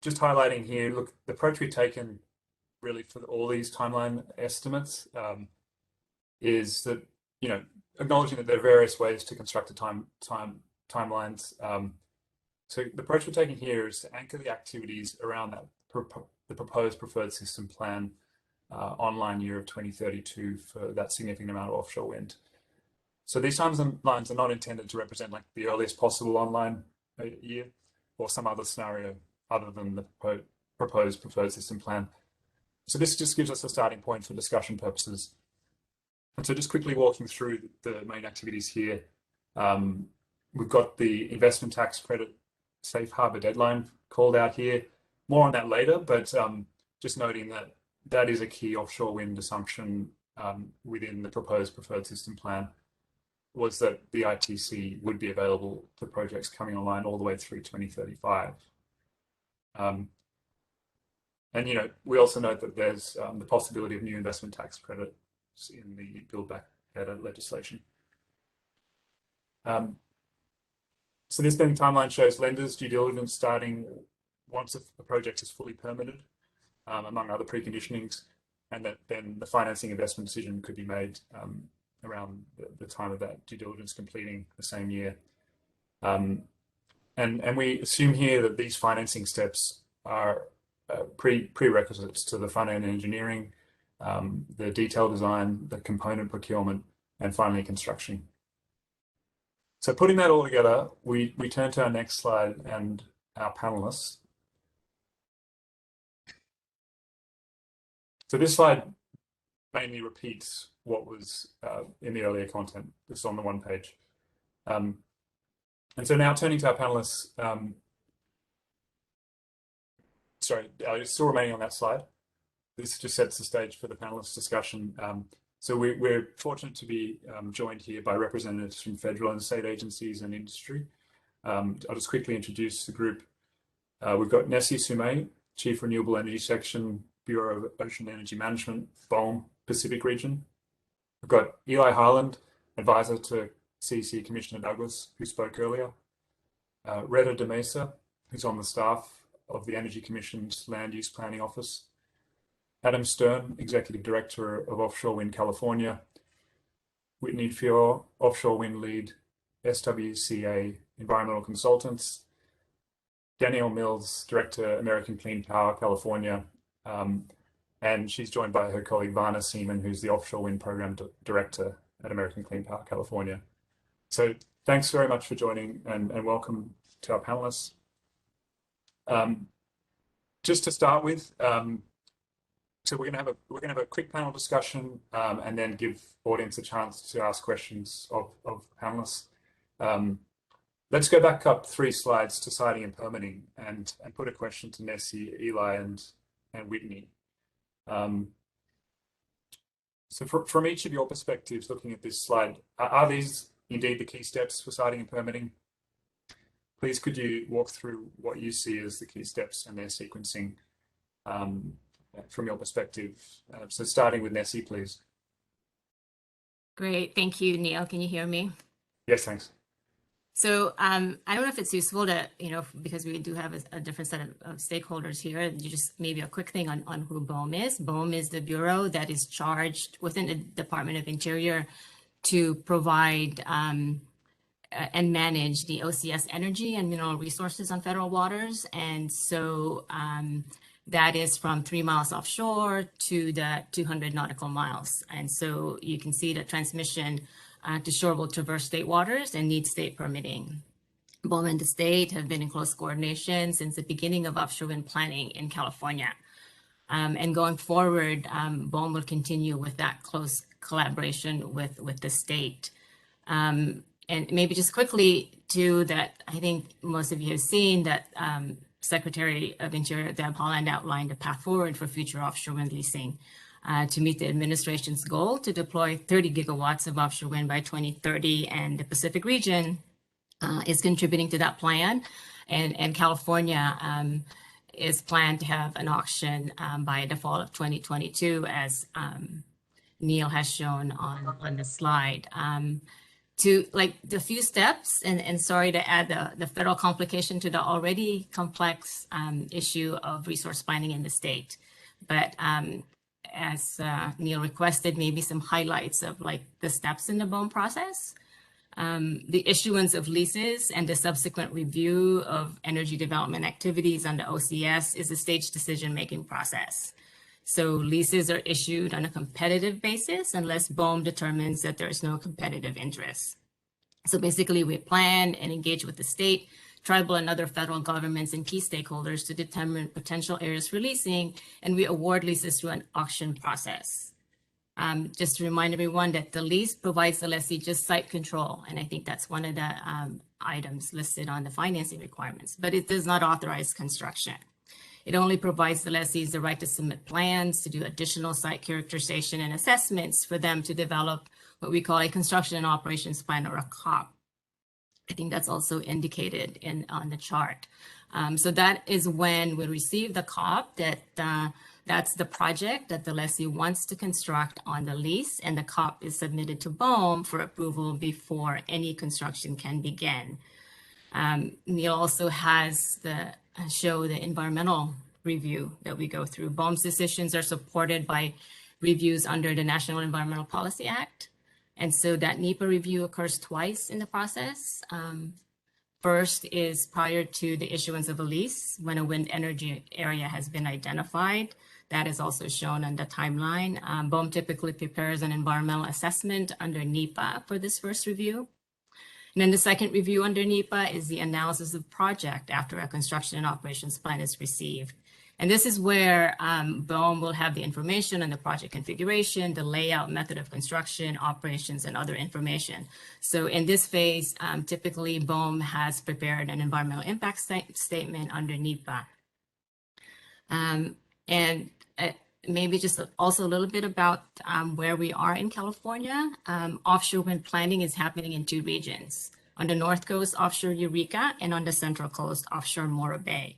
just highlighting here, look, the approach we've taken really for all these timeline estimates is that, acknowledging that there are various ways to construct the timelines. So the approach we're taking here is to anchor the activities around the proposed preferred system plan online year of 2032 for that significant amount of offshore wind. So these timelines are not intended to represent like the earliest possible online year or some other scenario other than the proposed preferred system plan. So this just gives us a starting point for discussion purposes. And so just quickly walking through the main activities here, we've got the investment tax credit safe harbor deadline called out here. More on that later, but just noting that that is a key offshore wind assumption within the proposed preferred system plan, was that the ITC would be available for projects coming online all the way through 2035. And we also note that there's the possibility of new investment tax credits in the Build Back Better legislation. So this then timeline shows lenders due diligence starting once a project is fully permitted, among other preconditionings, and that then the financing investment decision could be made around the time of that due diligence completing the same year. And we assume here that these financing steps are prerequisites to the front-end engineering, the detailed design, the component procurement, and finally construction. So putting that all together, we turn to our next slide and our panelists. So this slide mainly repeats what was in the earlier content that's on the one page. And so now turning to our panelists, sorry, still remaining on that slide. This just sets the stage for the panelists discussion. So we're fortunate to be joined here by representatives from federal and state agencies and industry. I'll just quickly introduce the group. We've got Nessie Sumay, Chief Renewable Energy Section, Bureau of Ocean Energy Management, BOEM Pacific Region. We've got Eli Harland, Advisor to CPUC Commissioner Douglas, who spoke earlier. Retta De Mesa, who's on the staff of the Energy Commission's Land Use Planning Office. Adam Stern, Executive Director of Offshore Wind California. Whitney Fior, Offshore Wind Lead, SWCA Environmental Consultants. Danielle Mills, Director, American Clean Power California. And she's joined by her colleague Varna Seaman, who's the Offshore Wind Program Director at American Clean Power California. So thanks very much for joining and welcome to our panelists. Just to start with, so we're gonna have a quick panel discussion and then give audience a chance to ask questions of panelists. Let's go back up 3 slides to siting and permitting and put a question to Nessie, Eli, and Whitney. So from each of your perspectives, looking at this slide, are these indeed the key steps for siting and permitting? Please could you walk through what you see as the key steps and their sequencing from your perspective? So starting with Nessie, please. Great, thank you, Neil. Can you hear me? Yes, thanks. So I don't know if it's useful to, because we do have a different set of stakeholders here, you just maybe a quick thing on who BOEM is. BOEM is the bureau that is charged within the Department of Interior to provide and manage the OCS energy and mineral resources on federal waters. And so that is from 3 miles offshore to the 200 nautical miles. And so you can see the transmission to shore will traverse state waters and need state permitting. BOEM and the state have been in close coordination since the beginning of offshore wind planning in California. And going forward, BOEM will continue with that close collaboration with the state. And maybe just quickly too, that I think most of you have seen that Secretary of Interior Deb Haaland outlined a path forward for future offshore wind leasing to meet the administration's goal to deploy 30 gigawatts of offshore wind by 2030, and the Pacific region is contributing to that plan. And California is planned to have an auction by the fall of 2022, as Neil has shown on the slide. To like the few steps, and sorry to add the federal complication to the already complex issue of resource planning in the state. But as Neil requested, maybe some highlights of like the steps in the BOEM process. The issuance of leases and the subsequent review of energy development activities under OCS is a staged decision-making process. So leases are issued on a competitive basis unless BOEM determines that there is no competitive interest. So basically we plan and engage with the state, tribal and other federal governments and key stakeholders to determine potential areas for leasing, and we award leases through an auction process. Just to remind everyone that the lease provides the lessee just site control, and I think that's one of the items listed on the financing requirements, but it does not authorize construction. It only provides the lessees the right to submit plans, to do additional site characterization and assessments for them to develop what we call a construction and operations plan, or a COP. I think that's also indicated on the chart. So that is when we receive the COP, that's the project that the lessee wants to construct on the lease, and the COP is submitted to BOEM for approval before any construction can begin. Neil also has show the environmental review that we go through. BOEM's decisions are supported by reviews under the National Environmental Policy Act. And so that NEPA review occurs twice in the process. First is prior to the issuance of a lease when a wind energy area has been identified. That is also shown on the timeline. BOEM typically prepares an environmental assessment under NEPA for this first review. And then the second review under NEPA is the analysis of project after a construction and operations plan is received. And this is where BOEM will have the information on the project configuration, the layout, method of construction, operations, and other information. So in this phase, typically BOEM has prepared an environmental impact statement under NEPA. And maybe just also a little bit about where we are in California. Offshore wind planning is happening in 2 regions. On the North Coast, offshore Eureka, and on the Central Coast, offshore Morro Bay.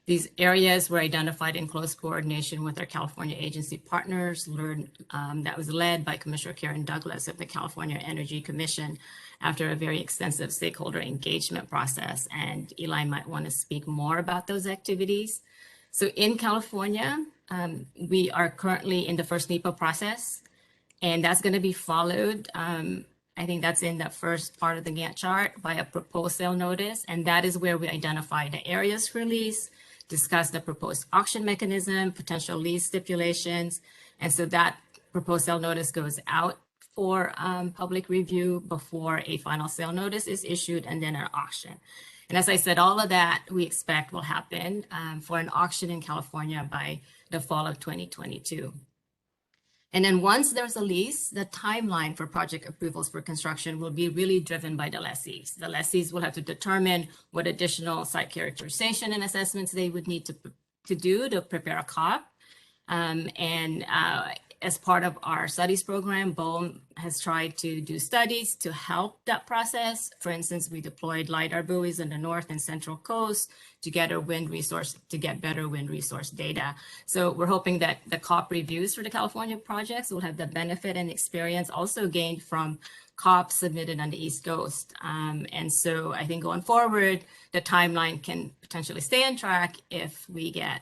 These areas were identified in close coordination with our California agency partners, that was led by Commissioner Karen Douglas of the California Energy Commission after a very extensive stakeholder engagement process. And Eli might want to speak more about those activities. So in California, we are currently in the first NEPA process, and that's going to be followed. I think that's in that first part of the Gantt chart by a proposed sale notice. And that is where we identify the areas for lease, discuss the proposed auction mechanism, potential lease stipulations. And so that proposed sale notice goes out for public review before a final sale notice is issued, and then an auction. And as I said, all of that we expect will happen for an auction in California by the fall of 2022. And then once there's a lease, the timeline for project approvals for construction will be really driven by the lessees. The lessees will have to determine what additional site characterization and assessments they would need to do to prepare a COP. As part of our studies program, BOEM has tried to do studies to help that process. For instance, we deployed LiDAR buoys in the North and Central Coast to get better wind resource data. So we're hoping that the COP reviews for the California projects will have the benefit and experience also gained from COP submitted on the East Coast. And so I think going forward, the timeline can potentially stay on track if we get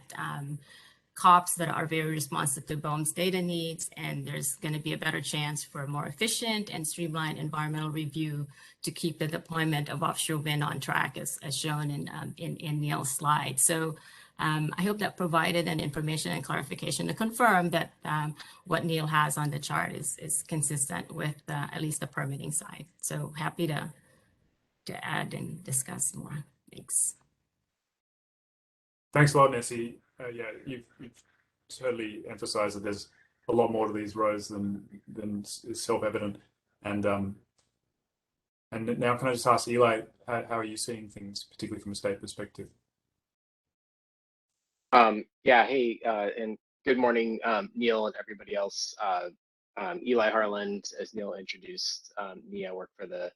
COPs that are very responsive to BOEM's data needs, and there's going to be a better chance for a more efficient and streamlined environmental review to keep the deployment of offshore wind on track, as shown in Neil's slide. So I hope that provided an information and clarification to confirm that what Neil has on the chart is consistent with at least the permitting side. So happy to add and discuss more. Thanks. Thanks a lot, Nessie. Yeah, you've totally emphasized that there's a lot more to these rows than is self-evident. And now, can I just ask Eli, how are you seeing things, particularly from a state perspective? Yeah, hey, and good morning, Neil and everybody else. Eli Harland, as Neil introduced me, I work for the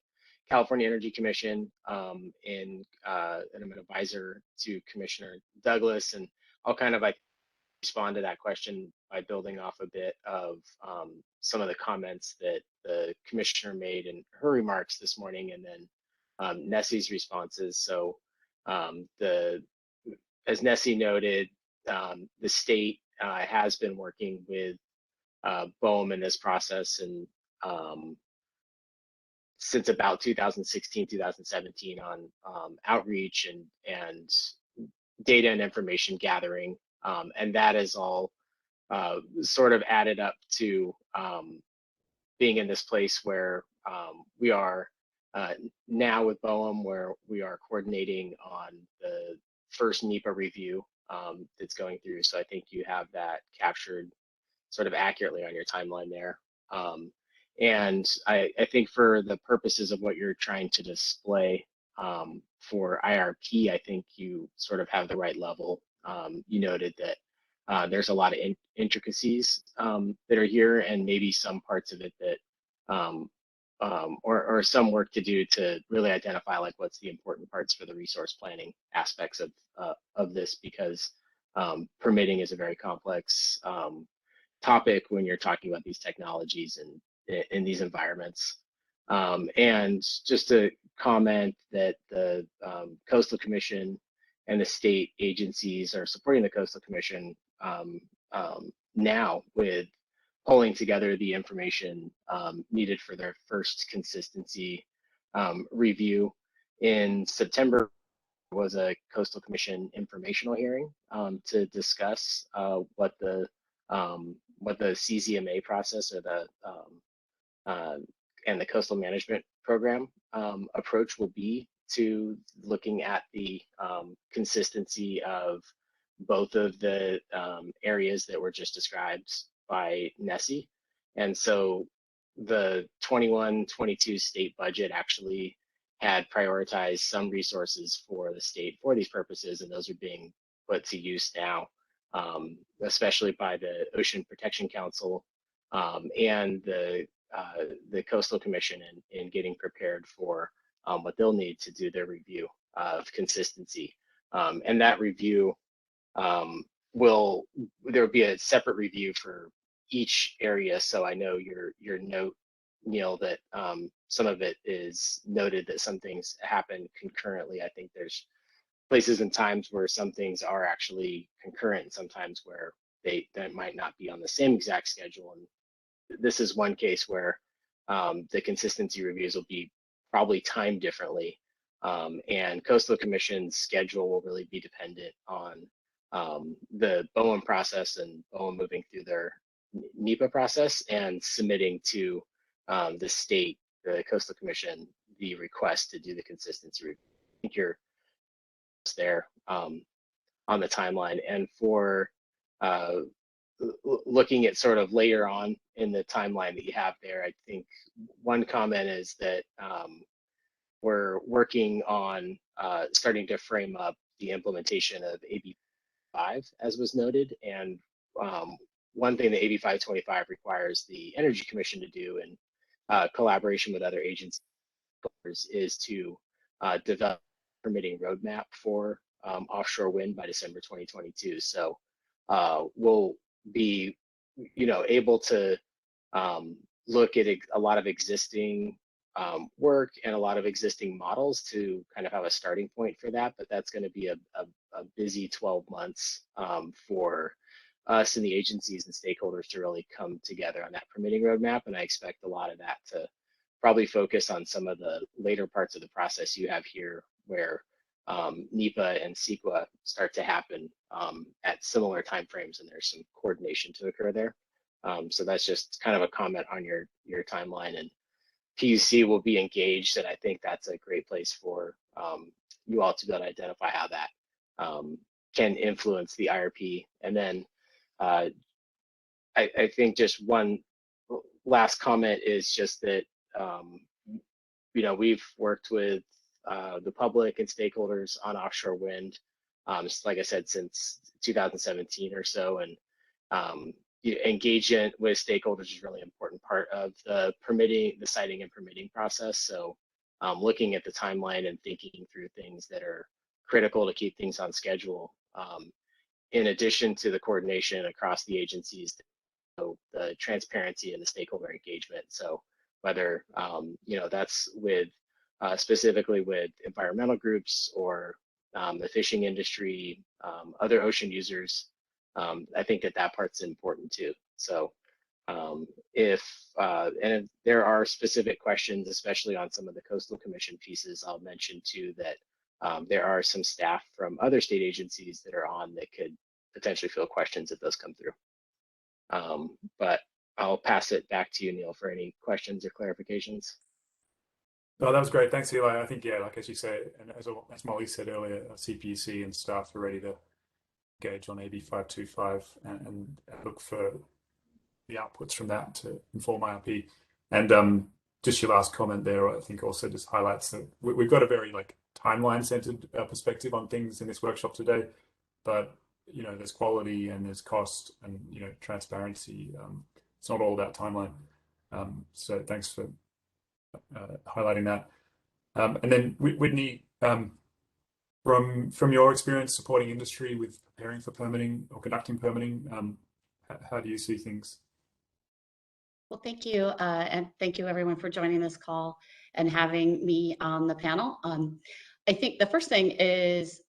California Energy Commission, and I'm an advisor to Commissioner Douglas, and I'll kind of respond to that question by building off a bit of some of the comments that the commissioner made in her remarks this morning, and then Nessie's responses. So as Nessie noted, the state has been working with BOEM in this process, and since about 2016, 2017 on outreach and data and information gathering. And that is all sort of added up to being in this place where we are now with BOEM, where we are coordinating on the first NEPA review that's going through. So I think you have that captured sort of accurately on your timeline there. And I think for the purposes of what you're trying to display for IRP, I think you sort of have the right level. You noted that there's a lot of intricacies that are here, and maybe some parts of it that, or some work to do to really identify like what's the important parts for the resource planning aspects of this, because permitting is a very complex topic when you're talking about these technologies and in these environments. And just to comment that the Coastal Commission and the state agencies are supporting the Coastal Commission now with pulling together the information needed for their first consistency review. In September was a Coastal Commission informational hearing to discuss what the CZMA process or the and the coastal management program approach will be to looking at the consistency of both of the areas that were just described by Nessie. And so the 21-22 state budget actually had prioritized some resources for the state for these purposes, and those are being put to use now, especially by the Ocean Protection Council and the Coastal Commission in getting prepared for what they'll need to do their review of consistency. And that review there'll be a separate review for each area. So I know your note, Neil, that some of it is noted that some things happen concurrently. I think there's places and times where some things are actually concurrent, and sometimes where that might not be on the same exact schedule. And this is one case where the consistency reviews will be probably timed differently. And Coastal Commission's schedule will really be dependent on the BOEM process and BOEM moving through their NEPA process and submitting to the state, the Coastal Commission, the request to do the consistency review. I think you're there on the timeline. And for looking at sort of later on in the timeline that you have there, I think one comment is that we're working on starting to frame up the implementation of AB 5, as was noted. And one thing that AB 525 requires the Energy Commission to do in collaboration with other agencies is to develop a permitting roadmap for offshore wind by December 2022. So we'll be, able to look at a lot of existing work and a lot of existing models to kind of have a starting point for that. But that's going to be a busy 12 months for us and the agencies and stakeholders to really come together on that permitting roadmap. And I expect a lot of that to probably focus on some of the later parts of the process you have here, where NEPA and CEQA start to happen at similar timeframes, and there's some coordination to occur there. So that's just kind of a comment on your timeline. And PUC will be engaged, and I think that's a great place for you all to be able to identify how that can influence the IRP. And then I think just one last comment is just that we've worked with the public and stakeholders on offshore wind, like I said, since 2017 or so, and engagement with stakeholders is a really important part of the siting and permitting process. So looking at the timeline and thinking through things that are critical to keep things on schedule, in addition to the coordination across the agencies, the transparency and the stakeholder engagement. So whether that's with specifically with environmental groups or the fishing industry, other ocean users, I think that part's important too. So if there are specific questions, especially on some of the Coastal Commission pieces, I'll mention too that there are some staff from other state agencies that are on that could potentially field questions if those come through. But I'll pass it back to you, Neil, for any questions or clarifications. No, that was great. Thanks, Eli. I think, yeah, like as you say, and as Molly said earlier, CPUC and staff are ready to engage on AB 525 and look for the outputs from that to inform IRP. And just your last comment there, I think also just highlights that we've got a very timeline-centered perspective on things in this workshop today, but there's quality and there's cost and transparency. It's not all about timeline. So thanks for highlighting that. And then Whitney, from your experience supporting industry with preparing for permitting or conducting permitting, how do you see things? Well, thank you. And thank you everyone for joining this call and having me on the panel. I think the first thing is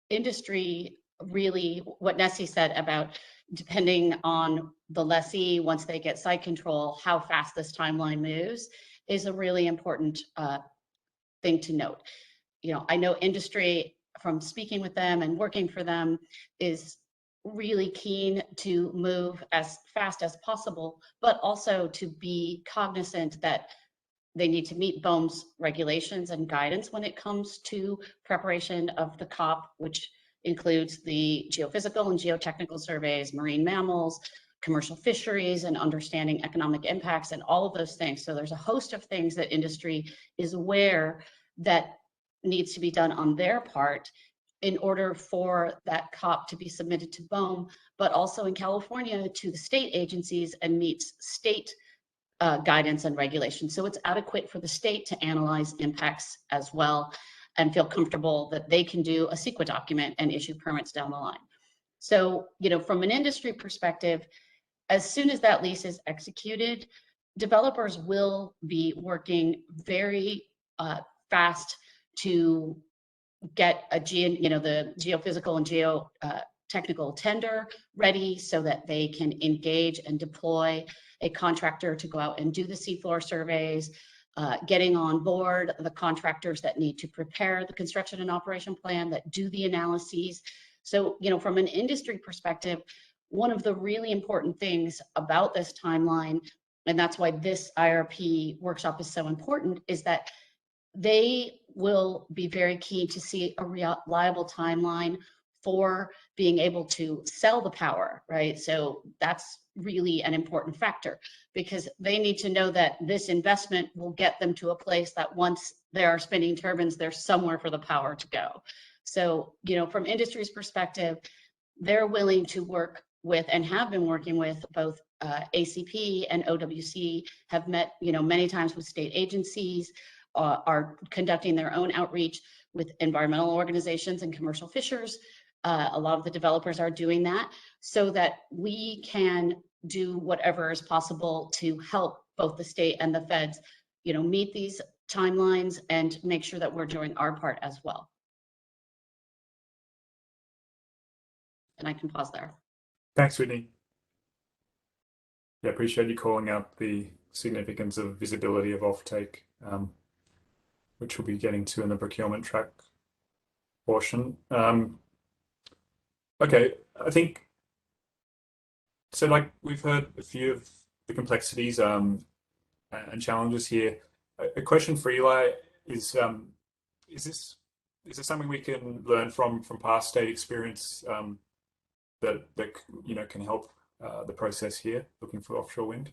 industry really, what Nessie said about depending on the lessee, once they get site control, how fast this timeline moves is a really important thing to note. I know industry, from speaking with them and working for them, is really keen to move as fast as possible, but also to be cognizant that they need to meet BOEM's regulations and guidance when it comes to preparation of the COP, which includes the geophysical and geotechnical surveys, marine mammals, commercial fisheries, and understanding economic impacts and all of those things. So there's a host of things that industry is aware that needs to be done on their part in order for that COP to be submitted to BOEM, but also in California to the state agencies and meets state guidance and regulations. So it's adequate for the state to analyze impacts as well and feel comfortable that they can do a CEQA document and issue permits down the line. So, you know, from an industry perspective, as soon as that lease is executed, developers will be working very fast to get the geophysical and geotechnical tender ready so that they can engage and deploy a contractor to go out and do the seafloor surveys, getting on board the contractors that need to prepare the construction and operation plan, that do the analyses. So, you know, from an industry perspective, one of the really important things about this timeline, and that's why this IRP workshop is so important, is that they will be very keen to see a reliable timeline for being able to sell the power, right? So that's really an important factor because they need to know that this investment will get them to a place that once there are spinning turbines, there's somewhere for the power to go. So, you know, from industry's perspective, they're willing to work with and have been working with both ACP and OWC, have met, you know, many times with state agencies, are conducting their own outreach with environmental organizations and commercial fishers. A lot of the developers are doing that so that we can do whatever is possible to help both the state and the feds, you know, meet these timelines and make sure that we're doing our part as well. And I can pause there. Thanks, Whitney. Yeah, appreciate you calling out the significance of visibility of offtake, which we'll be getting to in the procurement track portion. Okay, I think, so like we've heard a few of the complexities and challenges here. A question for Eli is this something we can learn from past state experience that you know can help the process here, looking for offshore wind?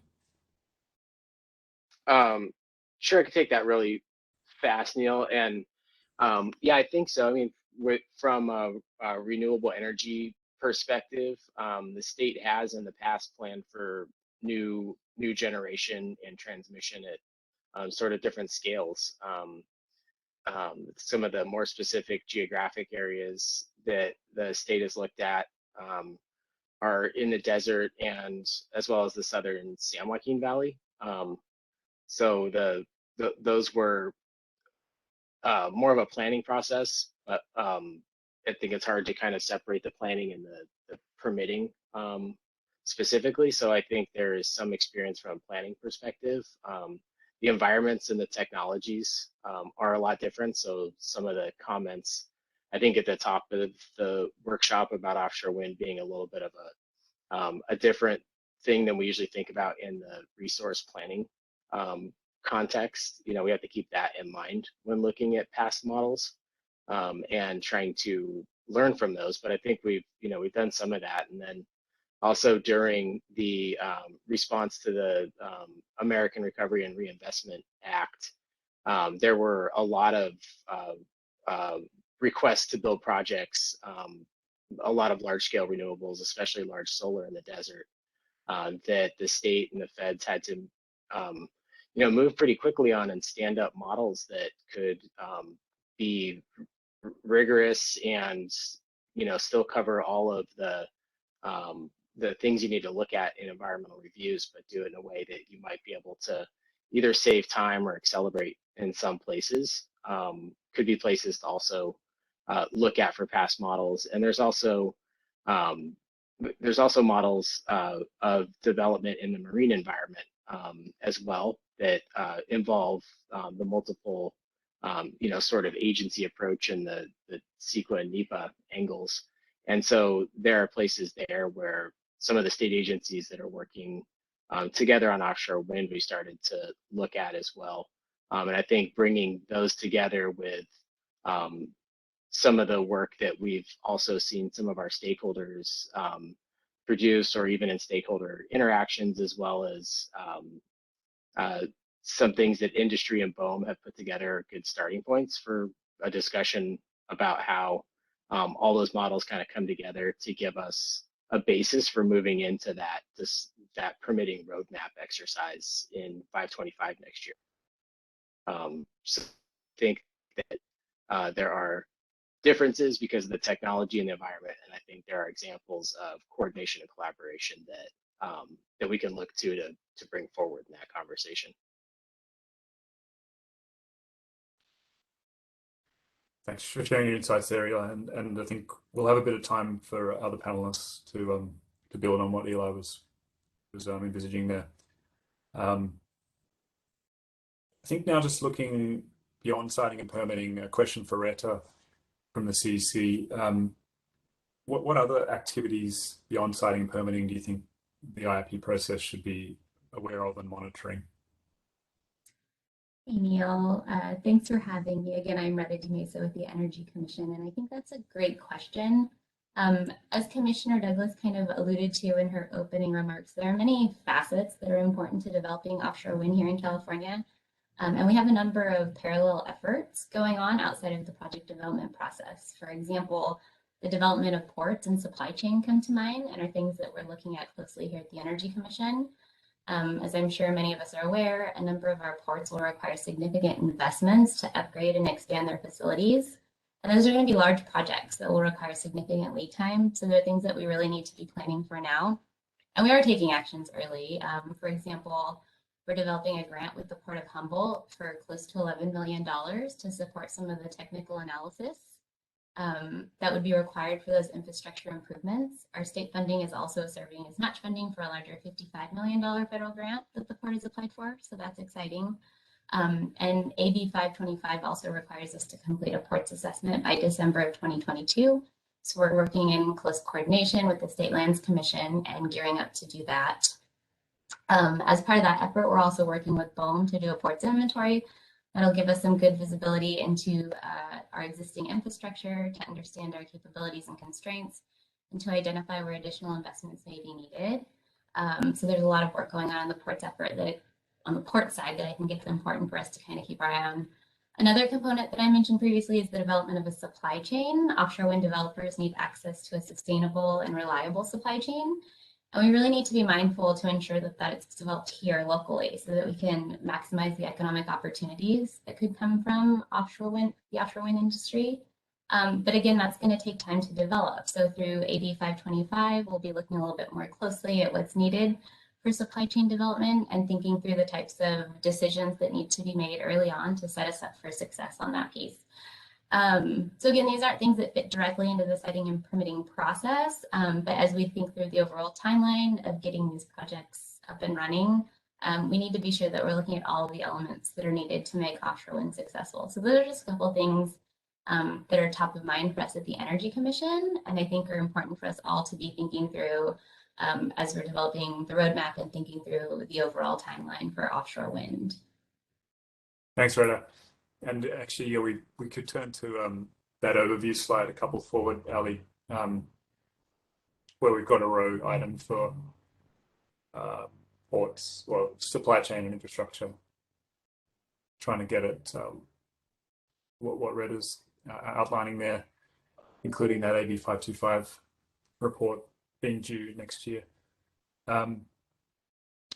Sure, I could take that really fast, Neil. And yeah, I think so. I mean, from a renewable energy perspective, the state has in the past planned for new generation and transmission at sort of different scales. Some of the more specific geographic areas that the state has looked at are in the desert and as well as the southern San Joaquin Valley. So those were more of a planning process, but I think it's hard to kind of separate the planning and the permitting specifically. So I think there is some experience from a planning perspective. The environments and the technologies are a lot different. So some of the comments, I think at the top of the workshop about offshore wind being a little bit of a different thing than we usually think about in the resource planning context. You know, we have to keep that in mind when looking at past models and trying to learn from those. But I think we've done some of that. And then also during the response to the American Recovery and Reinvestment Act, there were a lot of requests to build projects, a lot of large scale renewables, especially large solar in the desert, that the state and the feds had to move pretty quickly on and stand up models that could be rigorous and still cover all of the things you need to look at in environmental reviews, but do it in a way that you might be able to either save time or accelerate in some places. Could be places to also look at for past models. And there's also models of development in the marine environment as well that involve the multiple sort of agency approach and the CEQA and NEPA angles. And so there are places there where some of the state agencies that are working together on offshore wind, we started to look at as well. And I think bringing those together with some of the work that we've also seen some of our stakeholders produce, or even in stakeholder interactions, as well as some things that industry and BOEM have put together are good starting points for a discussion about how all those models kind of come together to give us a basis for moving into that permitting roadmap exercise in 525 next year. So I think that there are differences because of the technology and the environment, and I think there are examples of coordination and collaboration that we can look to bring forward in that conversation. Thanks for sharing your insights there, Eli. And I think we'll have a bit of time for other panelists to build on what Eli was envisaging there. I think now, just looking beyond siting and permitting, a question for Retta from the CEC. What other activities beyond siting and permitting do you think the IRP process should be aware of and monitoring? Hey, Neil, thanks for having me. Again, I'm Retta Mesa with the Energy Commission, and I think that's a great question. As Commissioner Douglas kind of alluded to in her opening remarks, there are many facets that are important to developing offshore wind here in California. And we have a number of parallel efforts going on outside of the project development process. For example, the development of ports and supply chain come to mind and are things that we're looking at closely here at the Energy Commission. As I'm sure many of us are aware, a number of our ports will require significant investments to upgrade and expand their facilities. And those are going to be large projects that will require significant lead time. So they're things that we really need to be planning for now. And we are taking actions early. For example, we're developing a grant with the Port of Humboldt for close to $11 million to support some of the technical analysis that would be required for those infrastructure improvements. Our state funding is also serving as match funding for a larger $55 million federal grant that the port has applied for, so that's exciting. And AB 525 also requires us to complete a ports assessment by December of 2022. So we're working in close coordination with the State Lands Commission and gearing up to do that. As part of that effort, we're also working with BOEM to do a ports inventory. That'll give us some good visibility into our existing infrastructure to understand our capabilities and constraints and to identify where additional investments may be needed. So there's a lot of work going on the ports effort on the port side that I think it's important for us to kind of keep our eye on. Another component that I mentioned previously is the development of a supply chain. Offshore wind developers need access to a sustainable and reliable supply chain. And we really need to be mindful to ensure that it's developed here locally so that we can maximize the economic opportunities that could come from the offshore wind industry. But again, that's going to take time to develop. So through AB 525, we'll be looking a little bit more closely at what's needed for supply chain development and thinking through the types of decisions that need to be made early on to set us up for success on that piece. So again, these aren't things that fit directly into the siting and permitting process, but as we think through the overall timeline of getting these projects up and running, we need to be sure that we're looking at all of the elements that are needed to make offshore wind successful. So those are just a couple of things that are top of mind for us at the Energy Commission, and I think are important for us all to be thinking through as we're developing the roadmap and thinking through the overall timeline for offshore wind. Thanks, Retta. And actually, yeah, we could turn to that overview slide a couple forward, Ali, where we've got a row item for ports, well, supply chain and infrastructure. Trying to get at what Retta's outlining there, including that AB 525 report being due next year.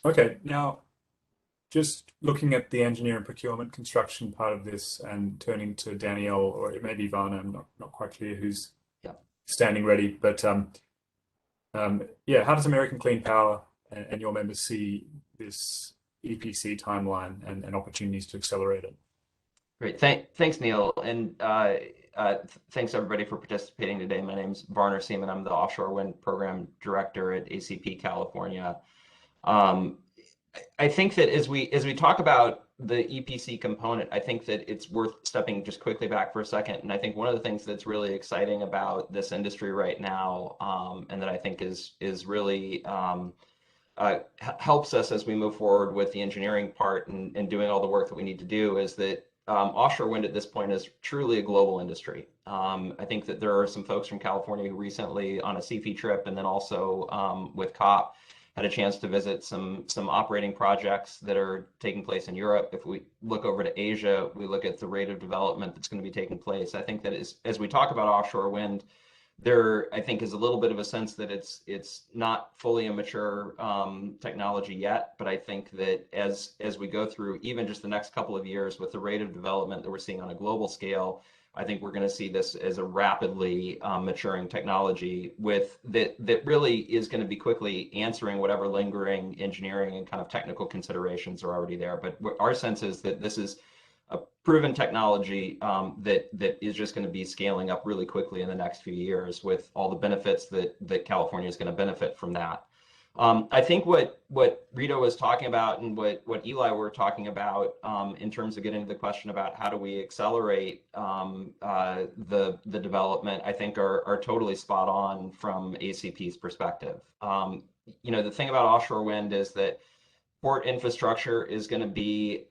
Okay, now just looking at the engineer and procurement construction part of this and turning to Danielle, or it may be Ivana, I'm not quite clear who's standing ready, but yeah, how does American Clean Power and your members see this EPC timeline and opportunities to accelerate it? Great, thanks, Neil, and thanks everybody for participating today. My name's Varner Seaman. I'm the Offshore Wind Program Director at ACP California. I think that as we talk about the EPC component, I think that it's worth stepping just quickly back for a second. And I think one of the things that's really exciting about this industry right now, and that I think is really helps us as we move forward with the engineering part and doing all the work that we need to do, is that offshore wind at this point is truly a global industry. I think that there are some folks from California who recently on a CP trip and then also with COP had a chance to visit some operating projects that are taking place in Europe. If we look over to Asia, we look at the rate of development that's going to be taking place. I think that as we talk about offshore wind, there, I think, is a little bit of a sense that it's not fully a mature technology yet, but I think that as we go through even just the next couple of years with the rate of development that we're seeing on a global scale, I think we're going to see this as a rapidly maturing technology that really is going to be quickly answering whatever lingering engineering and kind of technical considerations are already there. But our sense is that this is a proven technology that is just going to be scaling up really quickly in the next few years with all the benefits that California is going to benefit from that. I think what Rita was talking about and what Eli were talking about in terms of getting to the question about how do we accelerate the development, I think are totally spot on from ACP's perspective. The thing about offshore wind is that port infrastructure is going to be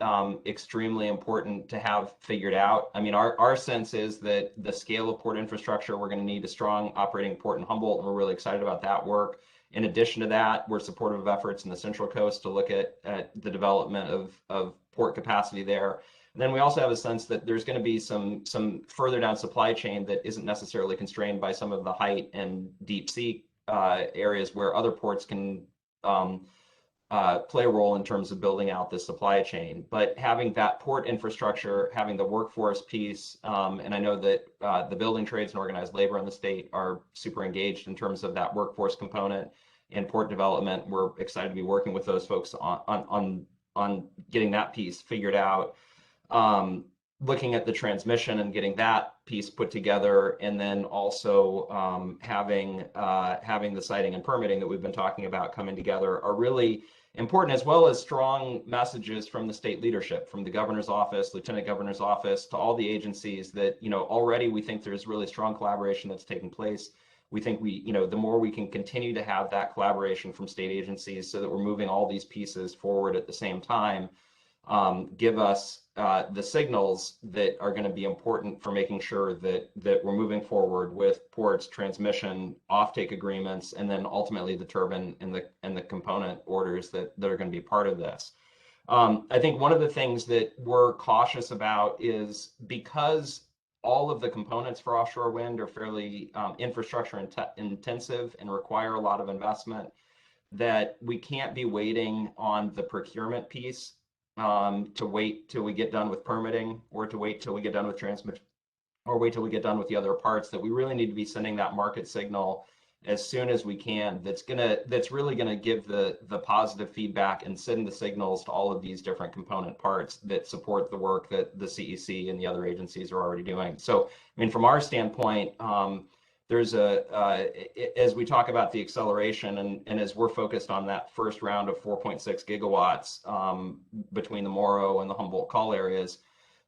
extremely important to have figured out. I mean, our sense is that the scale of port infrastructure, we're going to need a strong operating port in Humboldt, and we're really excited about that work. In addition to that, we're supportive of efforts in the Central Coast to look at the development of port capacity there. And then we also have a sense that there's going to be some further down supply chain that isn't necessarily constrained by some of the height and deep sea areas where other ports can play a role in terms of building out the supply chain. But having that port infrastructure, having the workforce piece, and I know that the building trades and organized labor in the state are super engaged in terms of that workforce component and port development. We're excited to be working with those folks on getting that piece figured out. Looking at the transmission and getting that piece put together, and then also having the siting and permitting that we've been talking about coming together are really important, as well as strong messages from the state leadership, from the governor's office, lieutenant governor's office, to all the agencies that, already we think there's really strong collaboration that's taking place. We think the more we can continue to have that collaboration from state agencies so that we're moving all these pieces forward at the same time, give us the signals that are going to be important for making sure that we're moving forward with ports, transmission, offtake agreements, and then ultimately the turbine and the component orders that are going to be part of this. I think one of the things that we're cautious about is because all of the components for offshore wind are fairly infrastructure intensive and require a lot of investment, that we can't be waiting on the procurement piece to wait till we get done with permitting, or to wait till we get done with transmission, or wait till we get done with the other parts. That we really need to be sending that market signal as soon as we can. That's really gonna give the positive feedback and send the signals to all of these different component parts that support the work that the CEC and the other agencies are already doing. So, I mean, from our standpoint, there's as we talk about the acceleration and as we're focused on that first round of 4.6 gigawatts between the Morrow and the Humboldt call areas,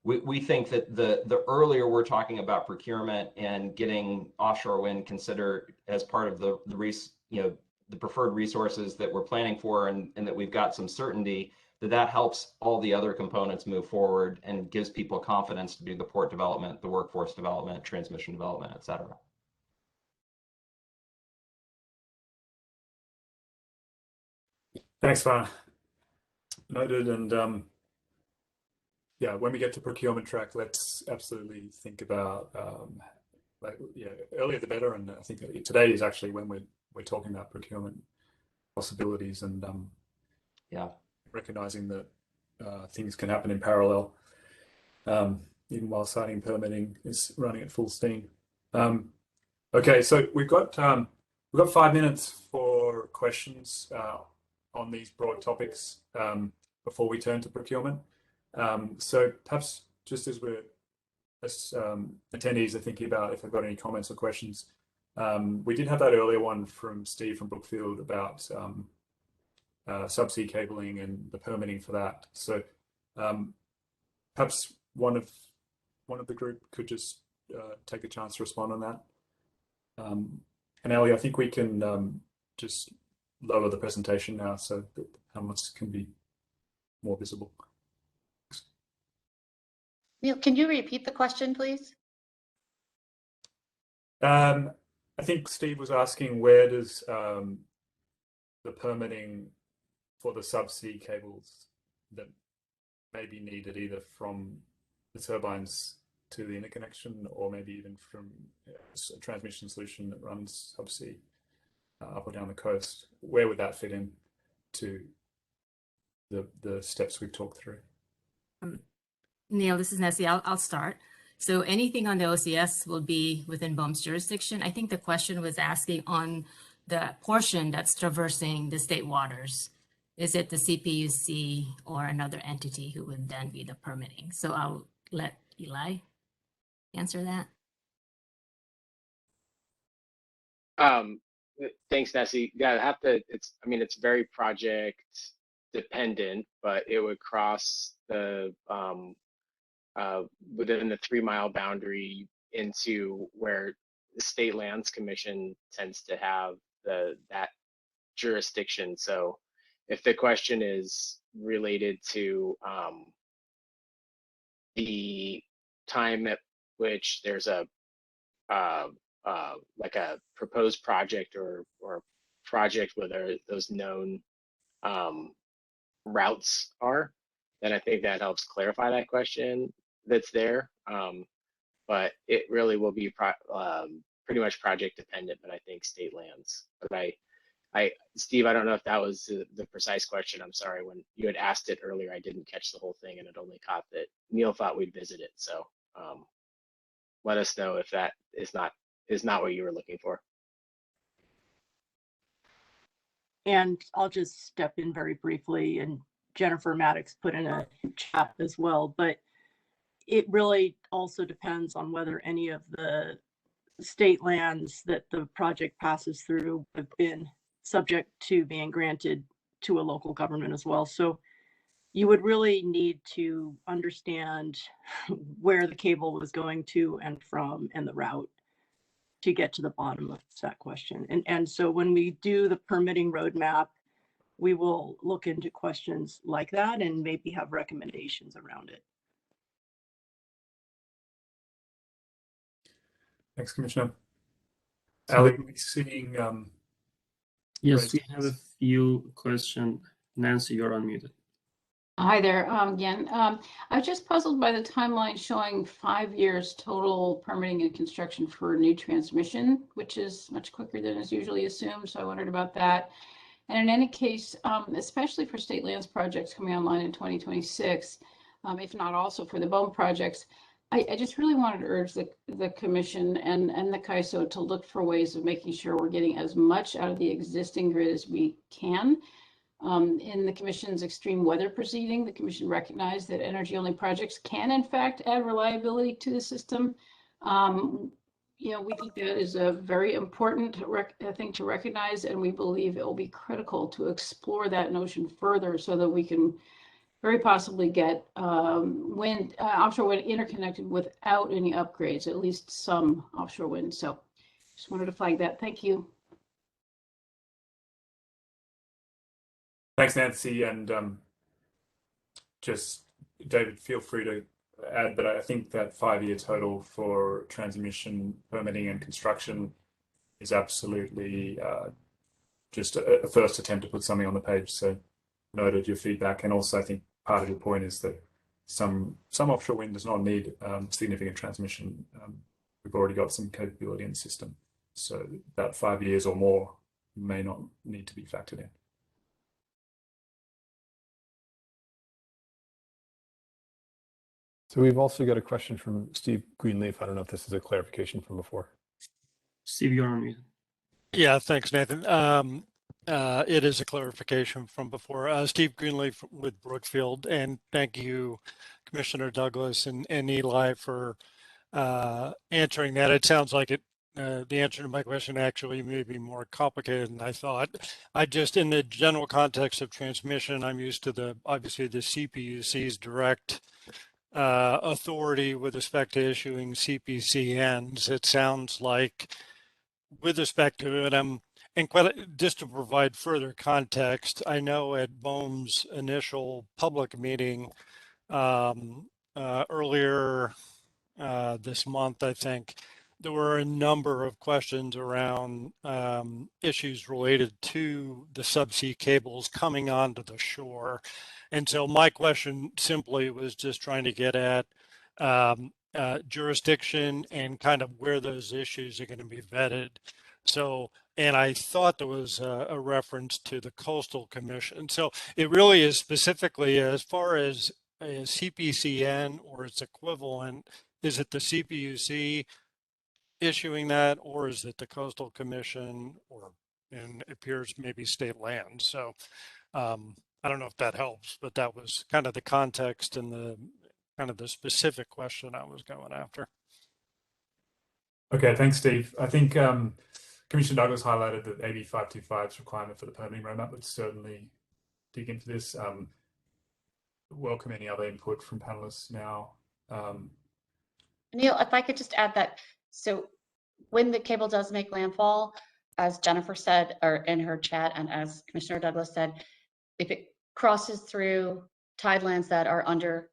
we think that the earlier we're talking about procurement and getting offshore wind considered as part of the preferred resources that we're planning for, and that we've got some certainty, that helps all the other components move forward and gives people confidence to do the port development, the workforce development, transmission development, et cetera. Thanks, Farah. Noted. And yeah, when we get to procurement track, let's absolutely think about earlier the better. And I think today is actually when we're talking about procurement possibilities, and recognizing that things can happen in parallel, even while siting permitting is running at full steam. Okay, so we've got 5 minutes for questions on these broad topics before we turn to procurement. So perhaps just as attendees are thinking about if I've got any comments or questions, we did have that earlier one from Steve from Brookfield about subsea cabling and the permitting for that. So perhaps one of the group could just take a chance to respond on that. And Ellie, I think we can just lower the presentation now so that how much can be more visible. Neil, can you repeat the question, please? I think Steve was asking, where does the permitting for the subsea cables that may be needed either from the turbines to the interconnection, or maybe even from a transmission solution that runs subsea up or down the coast, where would that fit in to the steps we've talked through? Neil, this is Nessie. I'll start. So anything on the OCS will be within BOEM's jurisdiction. I think the question was asking on the portion that's traversing the state waters. Is it the CPUC or another entity who would then be the permitting? So I'll let Eli answer that. Thanks, Nessie. Yeah, I have to, it's very project dependent, but it would cross the within the 3-mile boundary into where the State Lands Commission tends to have that jurisdiction. So if the question is related to the time at which there's a like a proposed project or project where those known routes are, then I think that helps clarify that question that's there. But it really will be pretty much project dependent, but I think state lands. But Steve, I don't know if that was the precise question. I'm sorry, when you had asked it earlier, I didn't catch the whole thing, and it only caught that Neil thought we'd visit it. So let us know if that is not what you were looking for. And I'll just step in very briefly, and Jennifer Maddox put in a chat as well, but it really also depends on whether any of the state lands that the project passes through have been subject to being granted to a local government as well. So you would really need to understand where the cable was going to and from and the route to get to the bottom of that question. And so when we do the permitting roadmap, we will look into questions like that and maybe have recommendations around it. Thanks, Commissioner. So Ali, are we seeing? Yes, we have a few questions. Nancy, you're unmuted. Hi there again. I was just puzzled by the timeline showing 5 years total permitting and construction for new transmission, which is much quicker than is usually assumed. So I wondered about that. And in any case, especially for state lands projects coming online in 2026, if not also for the BOEM projects, I just really wanted to urge the commission and the CAISO to look for ways of making sure we're getting as much out of the existing grid as we can. In the commission's extreme weather proceeding, the commission recognized that energy-only projects can in fact add reliability to the system. We think that is a very important thing to recognize, and we believe it will be critical to explore that notion further so that we can very possibly get offshore wind interconnected without any upgrades, at least some offshore wind. So just wanted to flag that. Thank you. Thanks, Nancy, and just David, feel free to add, but I think that 5-year total for transmission permitting and construction is absolutely just a first attempt to put something on the page. So noted your feedback, and also I think part of your point is that some offshore wind does not need significant transmission. We've already got some capability in the system, so that 5 years or more may not need to be factored in. So we've also got a question from Steve Greenleaf. I don't know if this is a clarification from before. Steve, you're on mute. Yeah, thanks, Nathan. It is a clarification from before. Steve Greenleaf with Brookfield, and thank you, Commissioner Douglas and Eli, for answering that. It sounds like the answer to my question actually may be more complicated than I thought. I just, in the general context of transmission, I'm used to obviously the CPUC's direct authority with respect to issuing CPCNs. It sounds like, with respect to it, and just to provide further context, I know at BOEM's initial public meeting earlier this month, I think, there were a number of questions around issues related to the subsea cables coming onto the shore. And so my question simply was just trying to get at jurisdiction and kind of where those issues are going to be vetted. So, and I thought there was a reference to the Coastal Commission. So it really is specifically as far as CPCN or its equivalent, is it the CPUC issuing that, or is it the Coastal Commission, or, and it appears maybe state land? So I don't know if that helps, but that was kind of the context and the kind of the specific question I was going after. Okay, thanks, Steve. I think Commissioner Douglas highlighted that AB 525's requirement for the permitting roadmap. Would certainly dig into this. Welcome any other input from panelists now. Neil, if I could just add that, so when the cable does make landfall, as Jennifer said, or in her chat, and as Commissioner Douglas said, if it crosses through tidelands that are under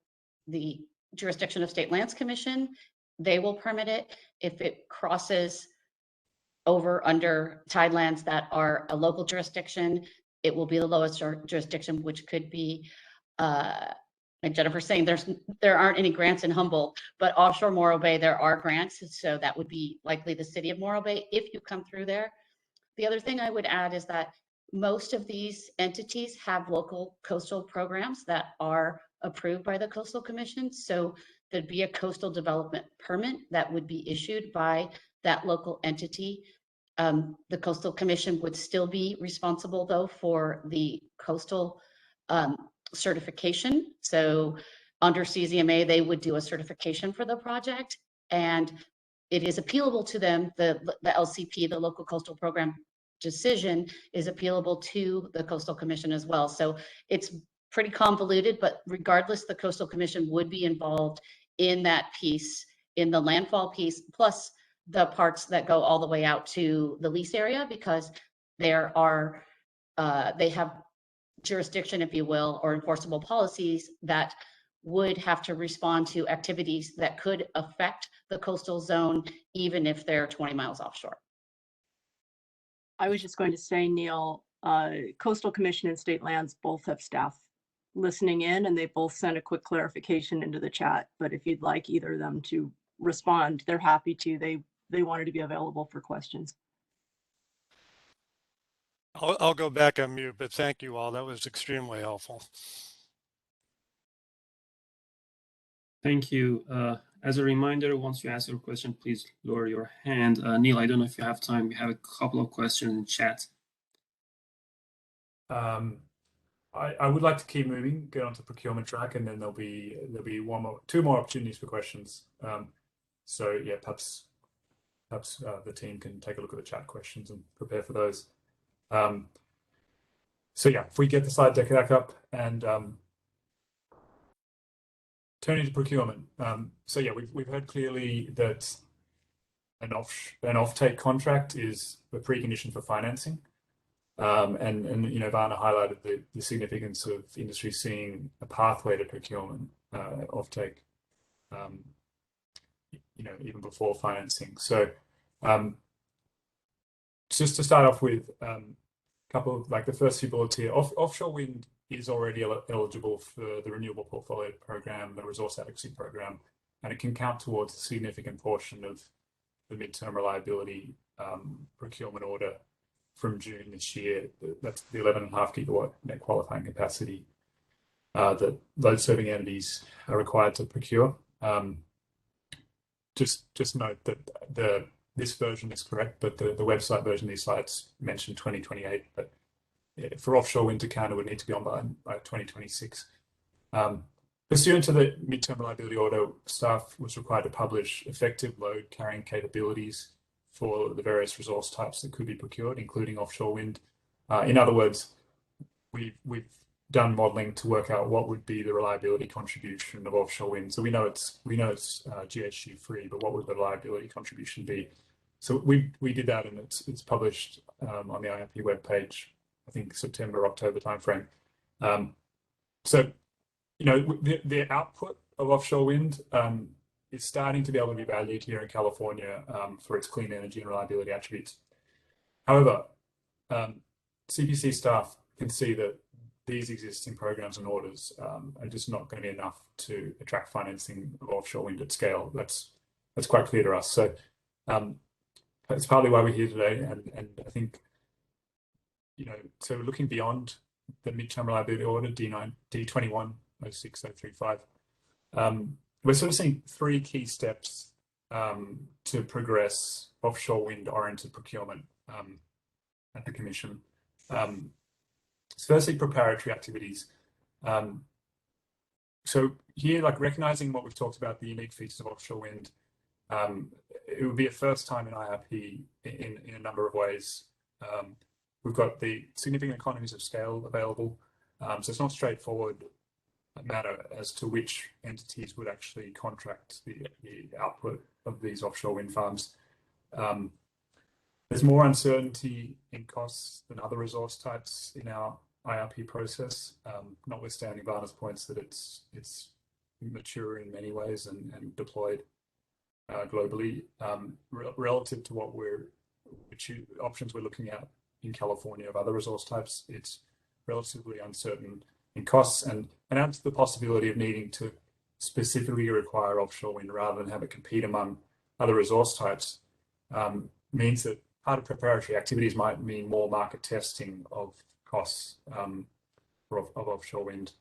the jurisdiction of State Lands Commission, they will permit it. If it crosses over under tidelands that are a local jurisdiction, it will be the lowest jurisdiction, which could be, like Jennifer's saying, there aren't any grants in Humboldt, but offshore Morro Bay, there are grants. So that would be likely the city of Morro Bay if you come through there. The other thing I would add is that most of these entities have local coastal programs that are approved by the Coastal Commission. So there'd be a coastal development permit that would be issued by that local entity. The Coastal Commission would still be responsible, though, for the coastal certification. So under CZMA, they would do a certification for the project, and it is appealable to them. The LCP, the local coastal program decision, is appealable to the Coastal Commission as well. So it's pretty convoluted, but regardless, the Coastal Commission would be involved in that piece, in the landfall piece, plus the parts that go all the way out to the lease area, because there are, they have jurisdiction, if you will, or enforceable policies that would have to respond to activities that could affect the coastal zone, even if they're 20 miles offshore. I was just going to say, Neil, Coastal Commission and State Lands both have staff listening in, and they both sent a quick clarification into the chat. But if you'd like either of them to respond, they're happy to. They wanted to be available for questions. I'll go back on mute, but thank you all. That was extremely helpful. Thank you. As a reminder, once you ask your question, please lower your hand. Neil, I don't know if you have time. We have a couple of questions in chat. I would like to keep moving, get onto the procurement track, and then there'll be two more opportunities for questions. So yeah, perhaps the team can take a look at the chat questions and prepare for those. So yeah, if we get the slide deck back up and turning to procurement. So yeah, we've heard clearly that an offtake contract is a precondition for financing. And you know, Varna highlighted the significance of industry seeing a pathway to procurement offtake, you know, even before financing. So just to start off with a couple of, like, the first few bullets here, offshore wind is already eligible for the Renewable Portfolio Program, the Resource Adequacy Program, and it can count towards a significant portion of the midterm reliability procurement order from June this year. That's the 11.5 gigawatt net qualifying capacity that load serving entities are required to procure. Just note that this version is correct, but the website version of these slides mentioned 2028, but for offshore wind to count, it would need to be on by 2026. Pursuant to the midterm reliability order, staff was required to publish effective load carrying capabilities for the various resource types that could be procured, including offshore wind. In other words, we've done modeling to work out what would be the reliability contribution of offshore wind. So we know it's GHG free, but what would the reliability contribution be? So we did that, and it's published on the IRP webpage, I think September, October timeframe. So, you know, the output of offshore wind is starting to be able to be valued here in California for its clean energy and reliability attributes. However, CPC staff can see that these existing programs and orders are just not going to be enough to attract financing of offshore wind at scale. That's quite clear to us. So that's partly why we're here today, and I think, you know, so looking beyond the midterm reliability order D21-06035, we're sort of seeing three key steps to progress offshore wind oriented procurement at the Commission. So firstly, preparatory activities. So here, like recognizing what we've talked about, the unique features of offshore wind, it would be a first time in IRP in a number of ways. We've got the significant economies of scale available. So it's not straightforward matter as to which entities would actually contract the output of these offshore wind farms. There's more uncertainty in costs than other resource types in our IRP process, notwithstanding Varna's points that it's mature in many ways and deployed globally, relative to which options we're looking at in California of other resource types. It's relatively uncertain in costs, and adds the possibility of needing to specifically require offshore wind rather than have it compete among other resource types, means that part of preparatory activities might mean more market testing of costs of offshore wind,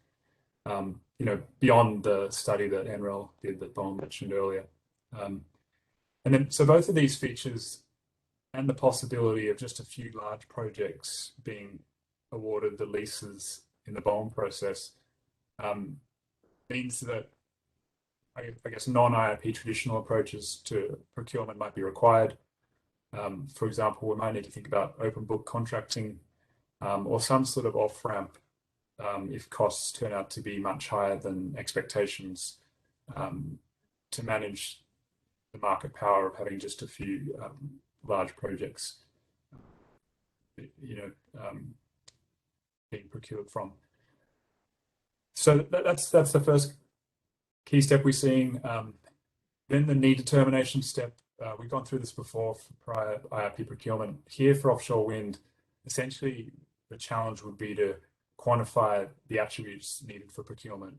you know, beyond the study that NREL did that BOEM mentioned earlier. And then, so both of these features and the possibility of just a few large projects being awarded the leases in the BOEM process means that I guess non-IRP traditional approaches to procurement might be required. For example, we might need to think about open book contracting or some sort of off-ramp if costs turn out to be much higher than expectations, to manage the market power of having just a few large projects, you know, being procured from. So that's the first key step we're seeing. Then the need determination step. We've gone through this before for prior IRP procurement. Here for offshore wind, essentially the challenge would be to quantify the attributes needed for procurement.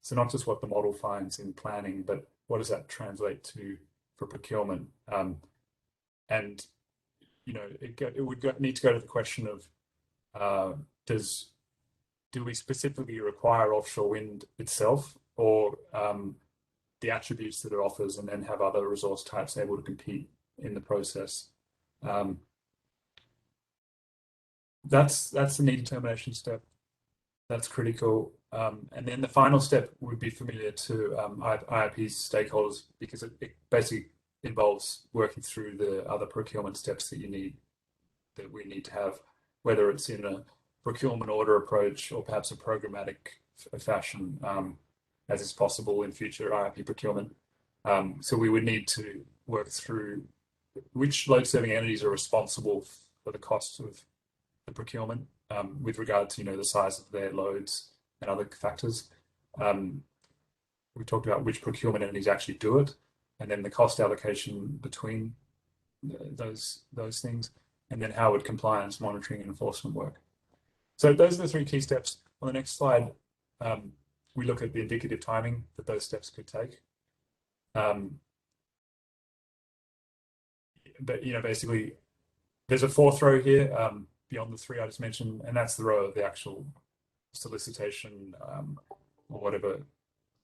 So not just what the model finds in planning, but what does that translate to for procurement? And you know, it would need to go to the question of do we specifically require offshore wind itself, or the attributes that it offers, and then have other resource types able to compete in the process? That's the need determination step. That's critical. And then the final step would be familiar to IRP stakeholders, because it basically involves working through the other procurement steps that we need to have, whether it's in a procurement order approach or perhaps a programmatic fashion, as is possible in future IRP procurement. So we would need to work through which load serving entities are responsible for the costs of the procurement, with regard to, you know, the size of their loads and other factors. We talked about which procurement entities actually do it, and then the cost allocation between those things, and then how would compliance, monitoring, and enforcement work. So those are the three key steps. On the next slide, we look at the indicative timing that those steps could take. But you know, basically, there's a fourth row here beyond the three I just mentioned, and that's the row of the actual solicitation or whatever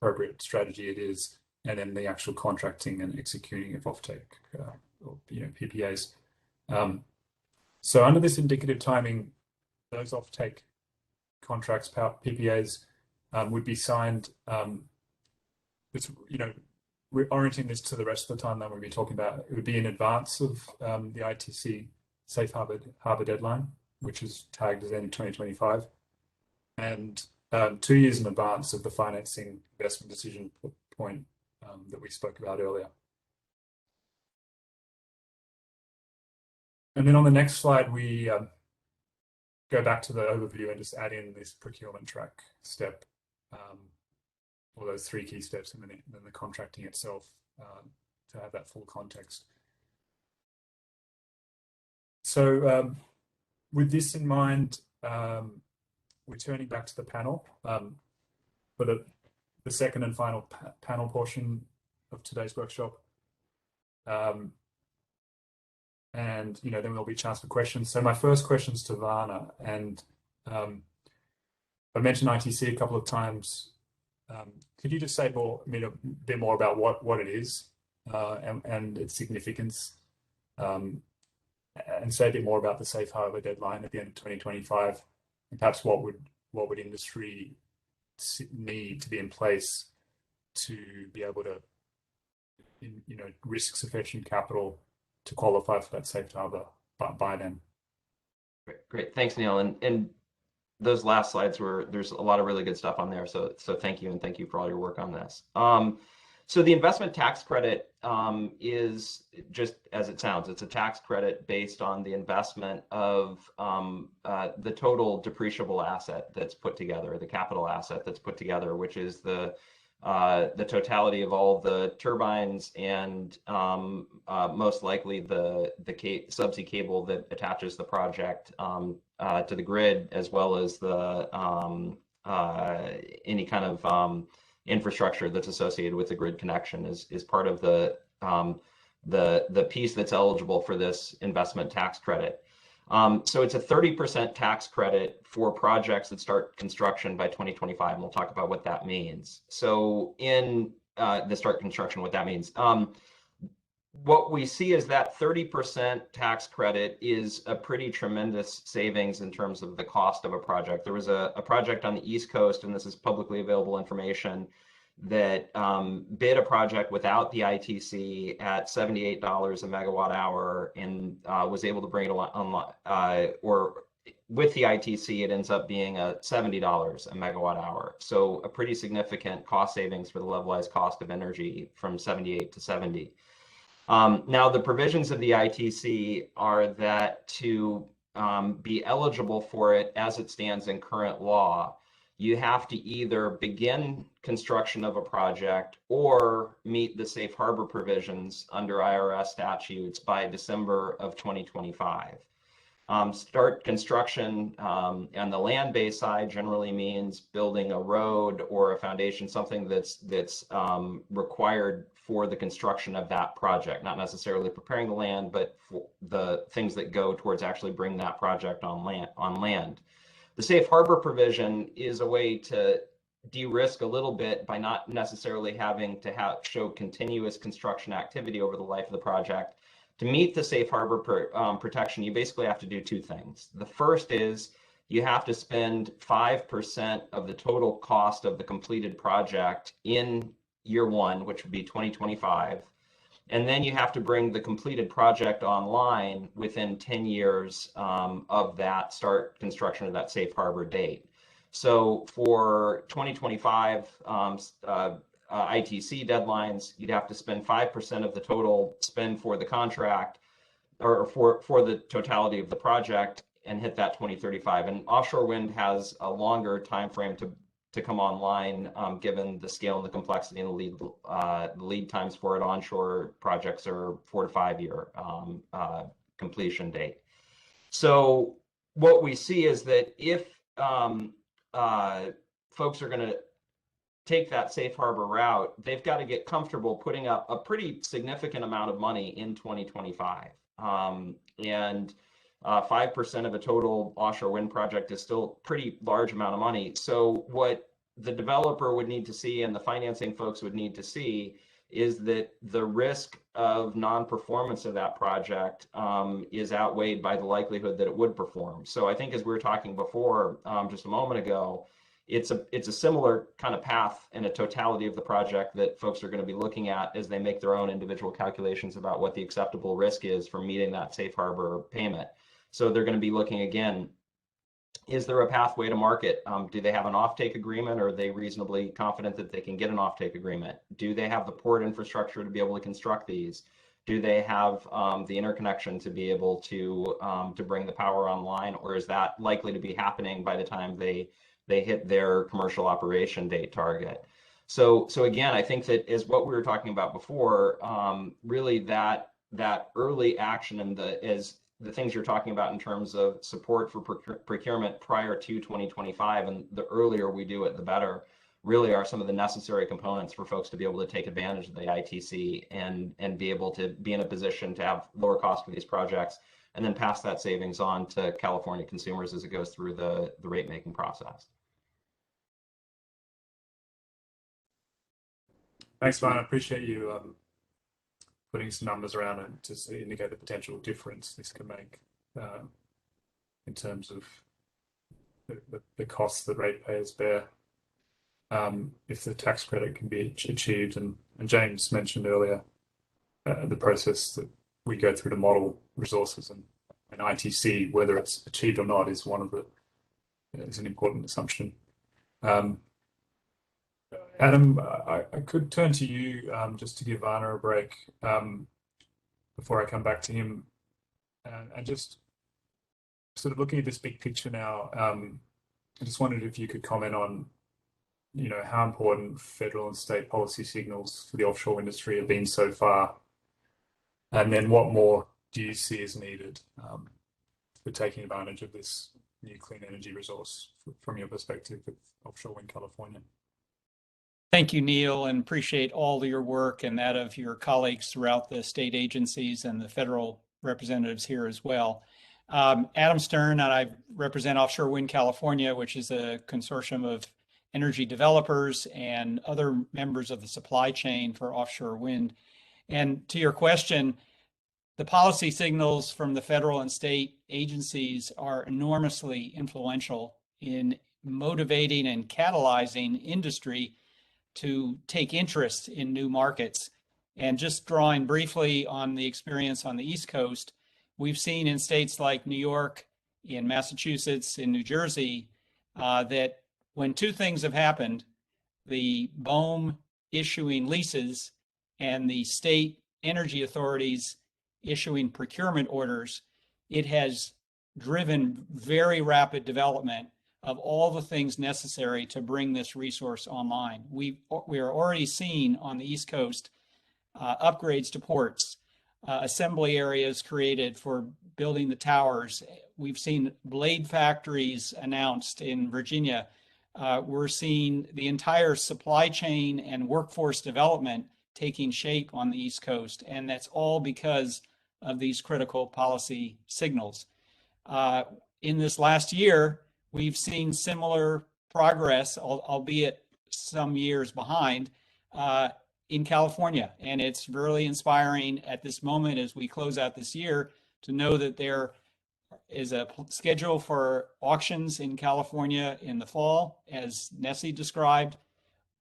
appropriate strategy it is, and then the actual contracting and executing of offtake or, you know, PPAs. So under this indicative timing, those offtake contracts, PPAs, would be signed. It's, you know, we're orienting this to the rest of the timeline we'll be talking about. It would be in advance of the ITC safe harbor deadline, which is tagged as end of 2025, and 2 years in advance of the financing investment decision point that we spoke about earlier. And then on the next slide, we go back to the overview and just add in this procurement track step. or those 3 key steps, and then the contracting itself to have that full context. So with this in mind, we're turning back to the panel for the second and final panel portion of today's workshop. And then there'll be a chance for questions. So my first question is to Varna, and I mentioned ITC a couple of times. Could you just say a bit more about what it is and its significance, and say a bit more about the safe harbor deadline at the end of 2025, and perhaps what would industry need to be in place to be able to risk sufficient capital to qualify for that safe harbor by then. Great. Thanks, Neil. And those last slides there's a lot of really good stuff on there. So thank you, and thank you for all your work on this. So the investment tax credit is just as it sounds. It's a tax credit based on the investment of the total depreciable asset that's put together, the capital asset that's put together, which is the totality of all the turbines and most likely the subsea cable that attaches the project to the grid, as well as the any kind of infrastructure that's associated with the grid connection is part of the piece that's eligible for this investment tax credit. So it's a 30% tax credit for projects that start construction by 2025, and we'll talk about what that means. So in the start construction, what that means. What we see is that 30% tax credit is a pretty tremendous savings in terms of the cost of a project. There was a project on the East Coast, and this is publicly available information, that bid a project without the ITC at $78 a megawatt hour, and was able to bring it online, or with the ITC, it ends up being $70 a megawatt hour. So a pretty significant cost savings for the levelized cost of energy from 78 to 70. Now, the provisions of the ITC are that to be eligible for it as it stands in current law, you have to either begin construction of a project or meet the safe harbor provisions under IRS statutes by December of 2025. Start construction on the land-based side generally means building a road or a foundation, something that's required for the construction of that project, not necessarily preparing the land, but for the things that go towards actually bringing that project on land. The safe harbor provision is a way to de-risk a little bit by not necessarily having to show continuous construction activity over the life of the project. To meet the safe harbor protection, you basically have to do 2 things. The first is you have to spend 5% of the total cost of the completed project in year 1, which would be 2025. And then you have to bring the completed project online within 10 years of that start construction of that safe harbor date. So for 2025 ITC deadlines, you'd have to spend 5% of the total spend for the contract, or for the totality of the project, and hit that 2035. And offshore wind has a longer time frame to come online, given the scale and the complexity and the lead times for it. Onshore projects are 4 to 5 year completion date. So what we see is that if folks are going to take that safe harbor route, they've got to get comfortable putting up a pretty significant amount of money in 2025. And 5% of a total offshore wind project is still a pretty large amount of money. So what the developer would need to see, and the financing folks would need to see, is that the risk of non-performance of that project is outweighed by the likelihood that it would perform. So I think, as we were talking before, just a moment ago, it's a similar kind of path and a totality of the project that folks are going to be looking at as they make their own individual calculations about what the acceptable risk is for meeting that safe harbor payment. So they're going to be looking again, is there a pathway to market? Do they have an offtake agreement? Or are they reasonably confident that they can get an offtake agreement? Do they have the port infrastructure to be able to construct these? Do they have the interconnection to be able to bring the power online? Or is that likely to be happening by the time they hit their commercial operation date target? So again, I think that is what we were talking about before, really that early action and the things you're talking about in terms of support for procurement prior to 2025, and the earlier we do it, the better, really are some of the necessary components for folks to be able to take advantage of the ITC and be able to be in a position to have lower cost for these projects, and then pass that savings on to California consumers as it goes through the rate making process. Thanks, Ryan. I appreciate you putting some numbers around it to indicate the potential difference this can make in terms of the costs that ratepayers bear if the tax credit can be achieved. And James mentioned earlier the process that we go through to model resources and ITC, whether it's achieved or not, is is an important assumption. Adam, I could turn to you just to give Varna a break before I come back to him, and just sort of looking at this big picture now. I just wondered if you could comment on, how important federal and state policy signals for the offshore industry have been so far, and then what more do you see as needed for taking advantage of this new clean energy resource from your perspective with offshore wind California? Thank you, Neil, and appreciate all of your work and that of your colleagues throughout the state agencies and the federal representatives here as well. Adam Stern, and I represent Offshore Wind California, which is a consortium of energy developers and other members of the supply chain for offshore wind. And to your question, the policy signals from the federal and state agencies are enormously influential in motivating and catalyzing industry to take interest in new markets. And just drawing briefly on the experience on the East Coast, we've seen in states like New York, in Massachusetts, in New Jersey, that when two things have happened, the BOEM issuing leases and the state energy authorities issuing procurement orders, it has driven very rapid development of all the things necessary to bring this resource online. We are already seeing on the East Coast upgrades to ports, assembly areas created for building the towers. We've seen blade factories announced in Virginia. We're seeing the entire supply chain and workforce development taking shape on the East Coast, and that's all because of these critical policy signals. In this last year, we've seen similar progress, albeit some years behind, in California. And it's really inspiring at this moment as we close out this year to know that there is a schedule for auctions in California in the fall, as Nessie described.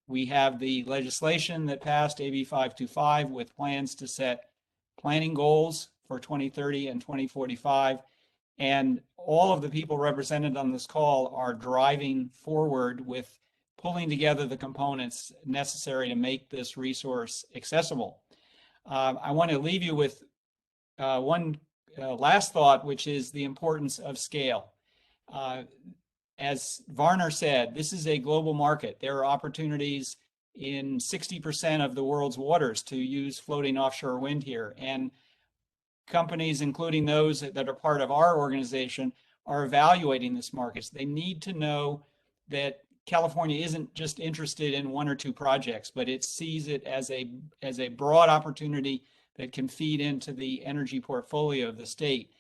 We have the legislation that passed, AB 525, with plans to set planning goals for 2030 and 2045. And all of the people represented on this call are driving forward with pulling together the components necessary to make this resource accessible. I want to leave you with one last thought, which is the importance of scale. As Varner said, this is a global market. There are opportunities in 60% of the world's waters to use floating offshore wind here. And companies, including those that are part of our organization, are evaluating this market. They need to know that California isn't just interested in one or two projects, but it sees it as a broad opportunity that can feed into the energy portfolio of the state.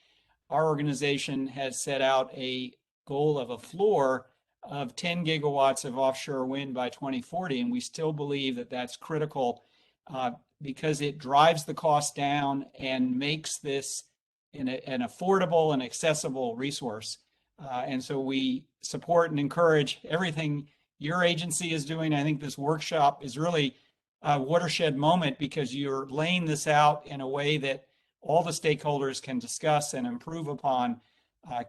Our organization has set out a goal of a floor of 10 gigawatts of offshore wind by 2040, and we still believe that that's critical because it drives the cost down and makes this an affordable and accessible resource. And so we support and encourage everything your agency is doing. I think this workshop is really a watershed moment because you're laying this out in a way that all the stakeholders can discuss and improve upon.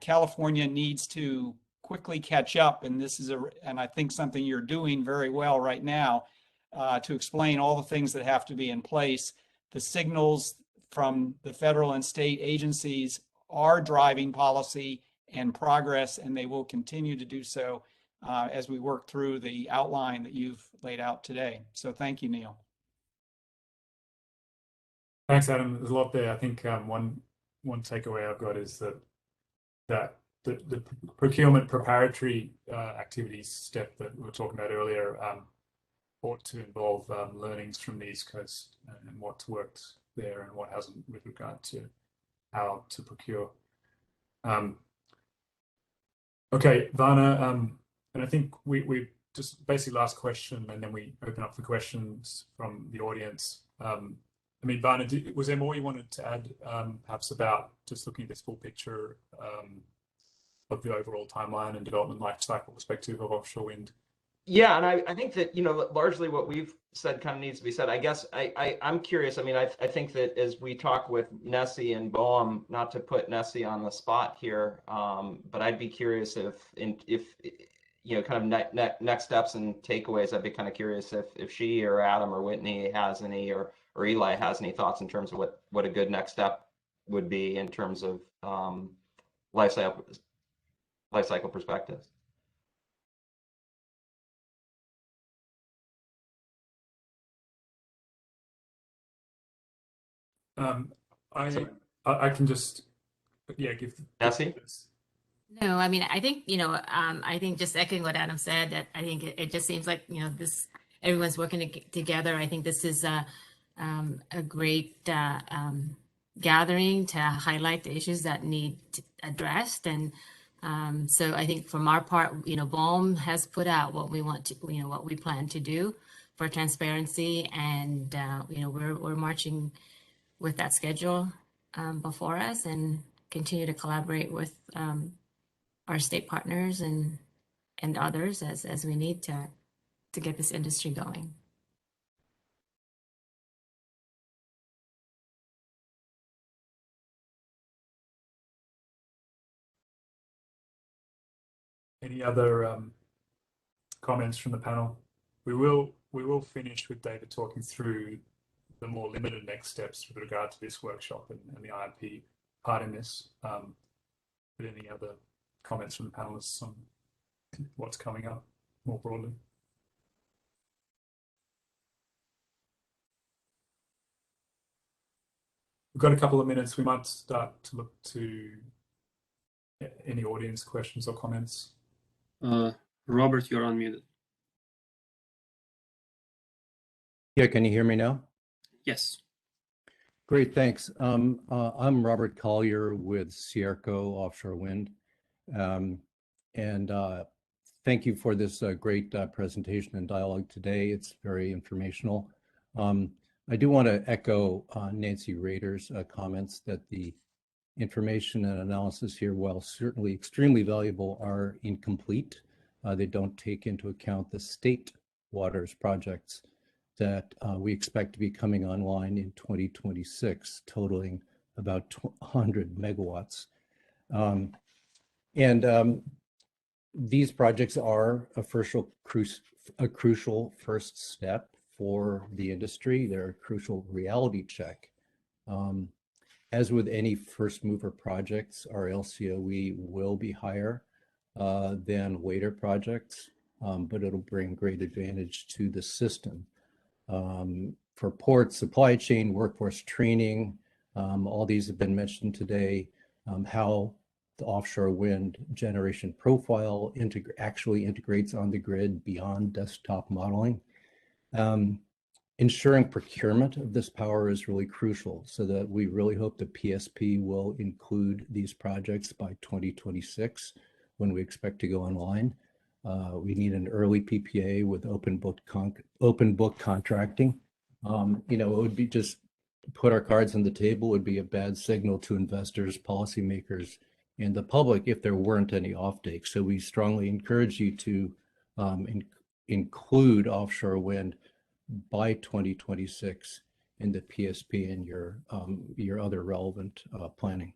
California needs to quickly catch up, and this is and I think something you're doing very well right now to explain all the things that have to be in place. The signals from the federal and state agencies are driving policy and progress, and they will continue to do so. as we work through the outline that you've laid out today. So thank you, Neil. Thanks, Adam. There's a lot there. I think one takeaway I've got is that the procurement preparatory activities step that we were talking about earlier ought to involve learnings from the East Coast and what's worked there and what hasn't with regard to how to procure. Okay, Varna, and I think we just basically last question, and then we open up for questions from the audience. I mean, Varna, was there more you wanted to add, perhaps about just looking at this full picture of the overall timeline and development life cycle perspective of offshore wind? Yeah, and I think that, you know, largely what we've said kind of needs to be said. I guess I'm curious. I mean, I think that as we talk with Nessie and BOEM, not to put Nessie on the spot here, but I'd be curious if you know, kind of next steps and takeaways. I'd be kind of curious if she or Adam or Whitney has any, or Eli has any thoughts in terms of what a good next step would be in terms of life cycle perspectives. I can just give Nessie. No, I mean, I think, you know, I think just echoing what Adam said, that I think it just seems like, you know, everyone's working together. I think this is a great gathering to highlight the issues that need addressed. And so I think from our part, you know, BOEM has put out what we want to, you know, what we plan to do for transparency. And, you know, we're marching with that schedule before us, and continue to collaborate with our state partners and others as we need to get this industry going. Any other comments from the panel? We will finish with David talking through the more limited next steps with regard to this workshop and the IRP part in this. But any other comments from the panelists on what's coming up more broadly? We've got a couple of minutes. We might start to look to any audience questions or comments. Robert, you're unmuted. Yeah, can you hear me now? Yes. Great, thanks. I'm Robert Collier with Sierco Offshore Wind. Thank you for this great presentation and dialogue today. It's very informational. I do want to echo Nancy Rader's comments that the information and analysis here, while certainly extremely valuable, are incomplete. They don't take into account the state waters projects that we expect to be coming online in 2026, totaling about 100 megawatts. These projects are a crucial first step for the industry. They're a crucial reality check. As with any first mover projects, our LCOE will be higher than waiter projects, but it'll bring great advantage to the system. For port, supply chain, workforce training, all these have been mentioned today, how the offshore wind generation profile actually integrates on the grid beyond desktop modeling. Ensuring procurement of this power is really crucial, so that we really hope the PSP will include these projects by 2026 when we expect to go online. We need an early PPA with open book contracting. You know, it would be just put our cards on the table would be a bad signal to investors, policymakers, and the public if there weren't any offtake. So we strongly encourage you to include offshore wind by 2026 in the PSP and your other relevant planning.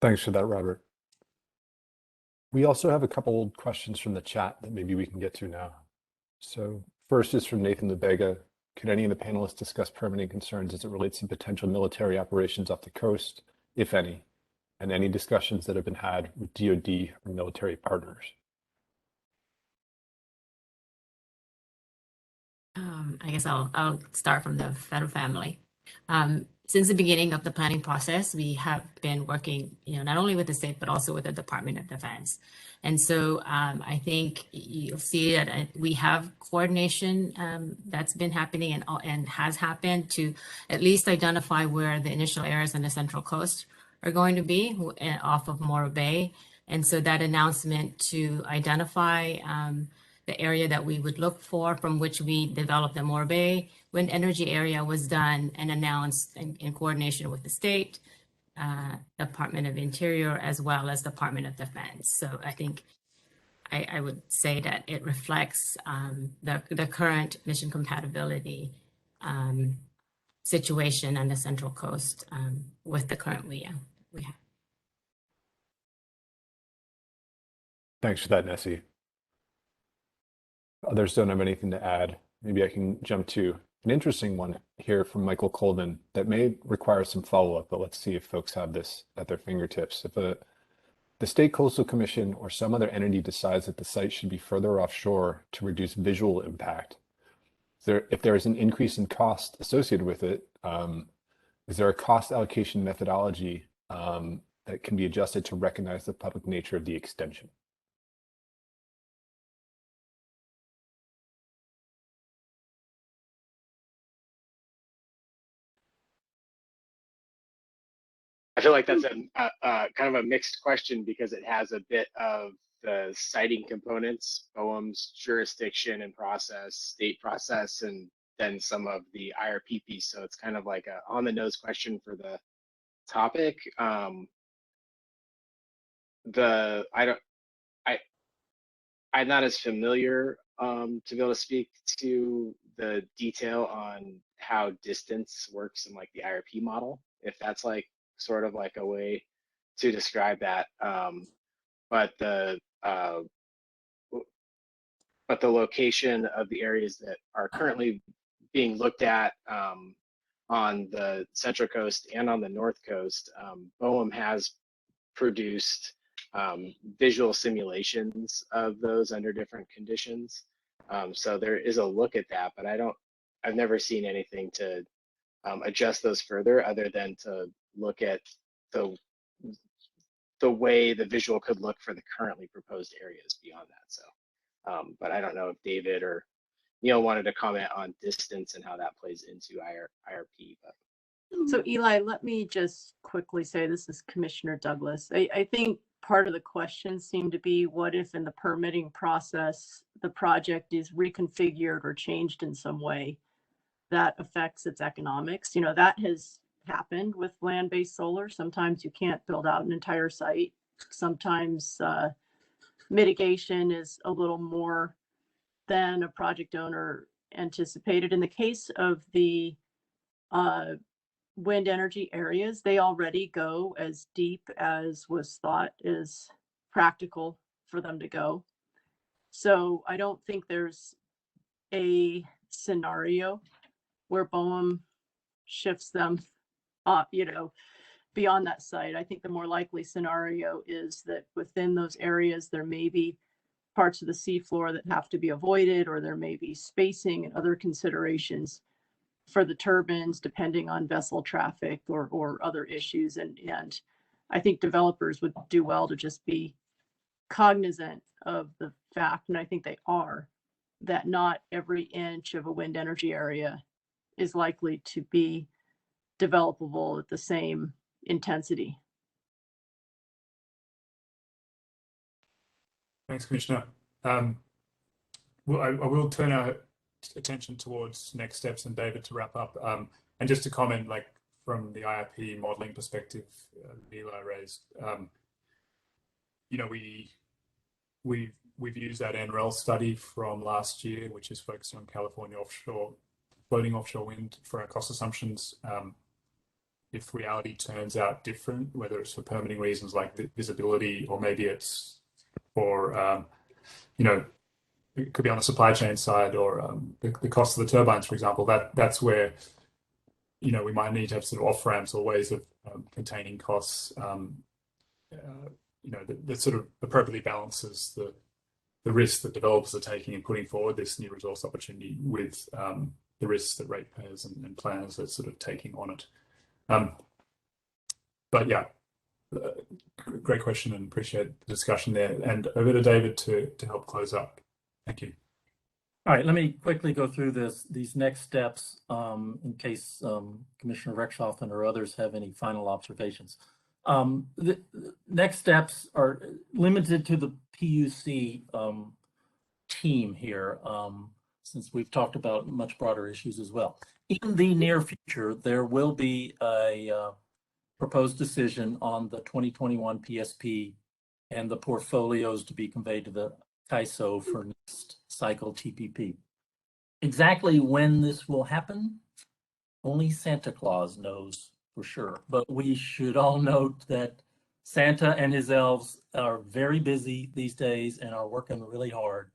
Thanks for that, Robert. We also have a couple questions from the chat that maybe we can get to now. So first is from Nathan LeBega. Could any of the panelists discuss permitting concerns as it relates to potential military operations off the coast, if any, and any discussions that have been had with DoD or military partners? I guess I'll start from the federal family. Since the beginning of the planning process, we have been working, not only with the state, but also with the Department of Defense. And so I think you'll see that we have coordination that's been happening and has happened to at least identify where the initial areas on the Central Coast are going to be off of Morro Bay. And so that announcement to identify the area that we would look for from which we developed the Morro Bay wind energy area was done and announced in coordination with the state, Department of Interior, as well as Department of Defense. So I think I would say that it reflects the current mission compatibility situation on the Central Coast with the current we have. Thanks for that, Nessie. Others don't have anything to add. Maybe I can jump to an interesting one here from Michael Colvin that may require some follow-up, but let's see if folks have this at their fingertips. If the State Coastal Commission or some other entity decides that the site should be further offshore to reduce visual impact, if there is an increase in cost associated with it, is there a cost allocation methodology that can be adjusted to recognize the public nature of the extension? I feel like that's a kind of a mixed question because it has a bit of the siting components, BOEM's jurisdiction and process, state process, and then some of the IRP piece. So it's kind of like a on the nose question for the topic. I'm not as familiar to be able to speak to the detail on how distance works in like the IRP model, if that's like sort of like a way to describe that. But the location of the areas that are currently being looked at on the Central Coast and on the North Coast, BOEM has produced visual simulations of those under different conditions. So there is a look at that, but I've never seen anything to adjust those further other than to look at the way the visual could look for the currently proposed areas beyond that. So, but I don't know if David or Neil wanted to comment on distance and how that plays into IRP. But. So Eli, let me just quickly say, this is Commissioner Douglas. I think part of the question seemed to be, what if in the permitting process, the project is reconfigured or changed in some way that affects its economics? That has happened with land-based solar. Sometimes you can't build out an entire site. Sometimes mitigation is a little more than a project owner anticipated. In the case of the wind energy areas, they already go as deep as was thought is practical for them to go. So I don't think there's a scenario where BOEM shifts them beyond that site. I think the more likely scenario is that within those areas, there may be parts of the seafloor that have to be avoided, or there may be spacing and other considerations for the turbines, depending on vessel traffic or other issues. And I think developers would do well to just be cognizant of the fact, and I think they are, that not every inch of a wind energy area is likely to be developable at the same intensity. Thanks, Commissioner. Well, I will turn our attention towards next steps and David to wrap up. And just to comment, like from the IRP modeling perspective, Eli raised, we've used that NREL study from last year, which is focused on California offshore, floating offshore wind for our cost assumptions. If reality turns out different, whether it's for permitting reasons like visibility, or maybe it's for, it could be on the supply chain side, or the cost of the turbines, for example, that's where, we might need to have sort of off ramps or ways of containing costs, that sort of appropriately balances the risks that developers are taking in putting forward this new resource opportunity with the risks that ratepayers and planners are sort of taking on it. But yeah, great question, and appreciate the discussion there. And over to David to help close up. Thank you. All right, let me quickly go through these next steps in case Commissioner Rexhoffen or others have any final observations. The next steps are limited to the PUC team here, since we've talked about much broader issues as well. In the near future, there will be a proposed decision on the 2021 PSP and the portfolios to be conveyed to the CAISO for next cycle TPP. Exactly when this will happen, only Santa Claus knows for sure. But we should all note that Santa and his elves are very busy these days and are working really hard.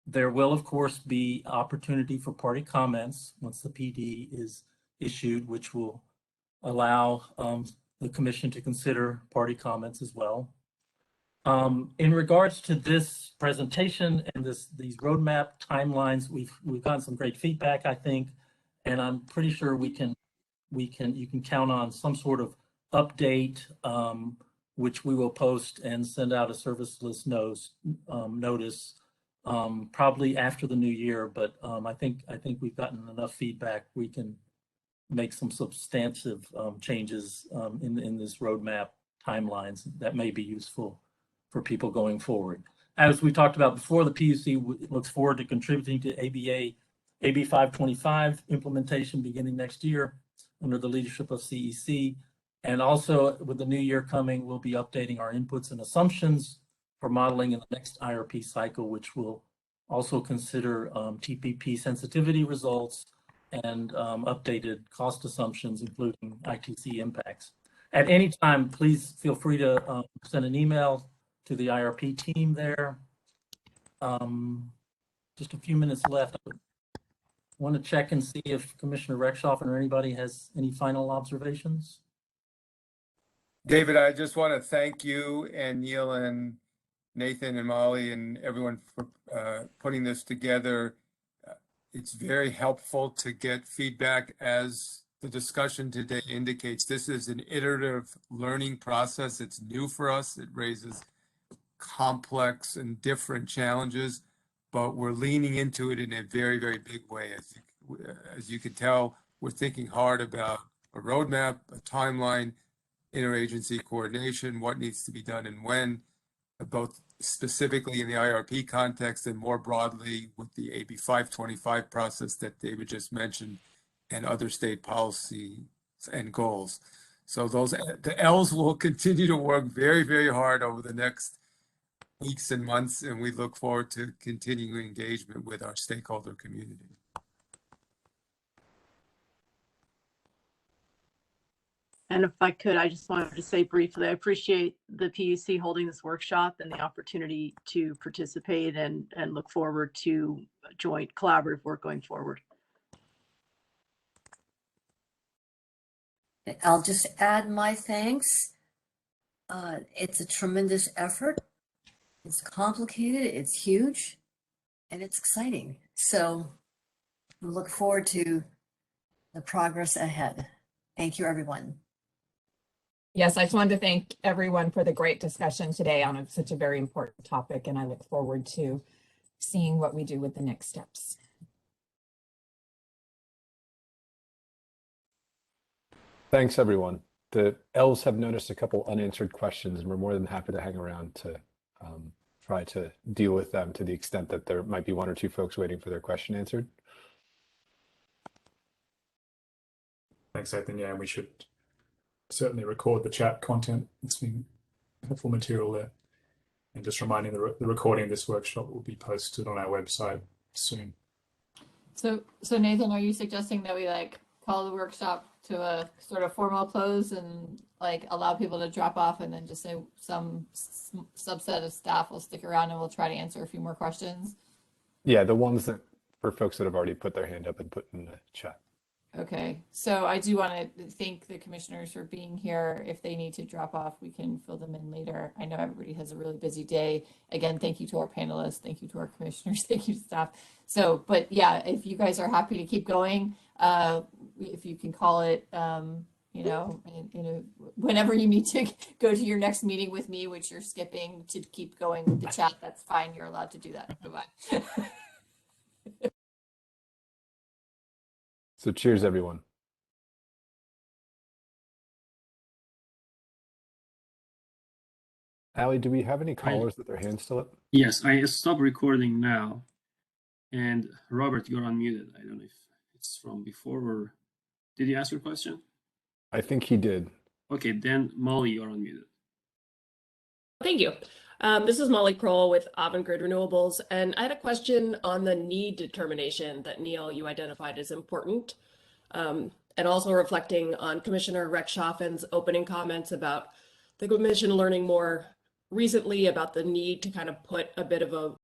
There will, of course, be opportunity for party comments once the PD is issued, which will allow the commission to consider party comments as well. In regards to this presentation and these roadmap timelines, we've gotten some great feedback, I think, and I'm pretty sure you can count on some sort of update, which we will post and send out a service list notice probably after the new year. But I think we've gotten enough feedback. We can make some substantive changes in this roadmap timelines that may be useful for people going forward. As we talked about before, the PUC looks forward to contributing to AB 525 implementation beginning next year under the leadership of CEC. And also with the new year coming, we'll be updating our inputs and assumptions for modeling in the next IRP cycle, which will also consider TPP sensitivity results and updated cost assumptions, including ITC impacts. At any time, please feel free to send an email to the IRP team there. Just a few minutes left. I want to check and see if Commissioner Rexhoffen or anybody has any final observations. David, I just want to thank you and Neil and Nathan and Molly and everyone for putting this together. It's very helpful to get feedback. As the discussion today indicates, this is an iterative learning process. It's new for us. It raises complex and different challenges, but we're leaning into it in a very, very big way. As you can tell, we're thinking hard about a roadmap, a timeline, interagency coordination, what needs to be done and when, both specifically in the IRP context and more broadly with the AB 525 process that David just mentioned and other state policies and goals. So the L's will continue to work very, very hard over the next weeks and months, and we look forward to continuing engagement with our stakeholder community. And if I could, I just wanted to say briefly, I appreciate the PUC holding this workshop and the opportunity to participate and look forward to joint collaborative work going forward. I'll just add my thanks. It's a tremendous effort. It's complicated, it's huge, and it's exciting. So we look forward to the progress ahead. Thank you, everyone. Yes, I just wanted to thank everyone for the great discussion today on such a very important topic, and I look forward to seeing what we do with the next steps. Thanks, everyone. The L's have noticed a couple unanswered questions, and we're more than happy to hang around to try to deal with them to the extent that there might be one or two folks waiting for their question answered. Thanks, Nathan. Yeah, and we should certainly record the chat content. It's been helpful material there. And just reminding the recording of this workshop will be posted on our website soon. So Nathan, are you suggesting that we call the workshop to a sort of formal close and allow people to drop off, and then just say some subset of staff will stick around and we'll try to answer a few more questions? Yeah, the ones that for folks that have already put their hand up and put in the chat. Okay, so I do want to thank the commissioners for being here. If they need to drop off, we can fill them in later. I know everybody has a really busy day. Again, thank you to our panelists, thank you to our commissioners, thank you to staff. So, but yeah, if you guys are happy to keep going, if you can call it, you know, whenever you need to go to your next meeting with me, which you're skipping to keep going with the chat, that's fine. You're allowed to do that. Bye-bye. So cheers, everyone. Ali, do we have any callers with their hands still up? Yes, I stop recording now. And Robert, you're unmuted. I don't know if it's from before or did you ask your question? I think he did. Okay, then Molly, you're unmuted. Thank you. This is Molly Kroll with Avangrid Renewables, and I had a question on the need determination that Neil, you identified as important, and also reflecting on Commissioner Rechtschaffen's opening comments about the Commission learning more recently about the need to kind of put a bit of a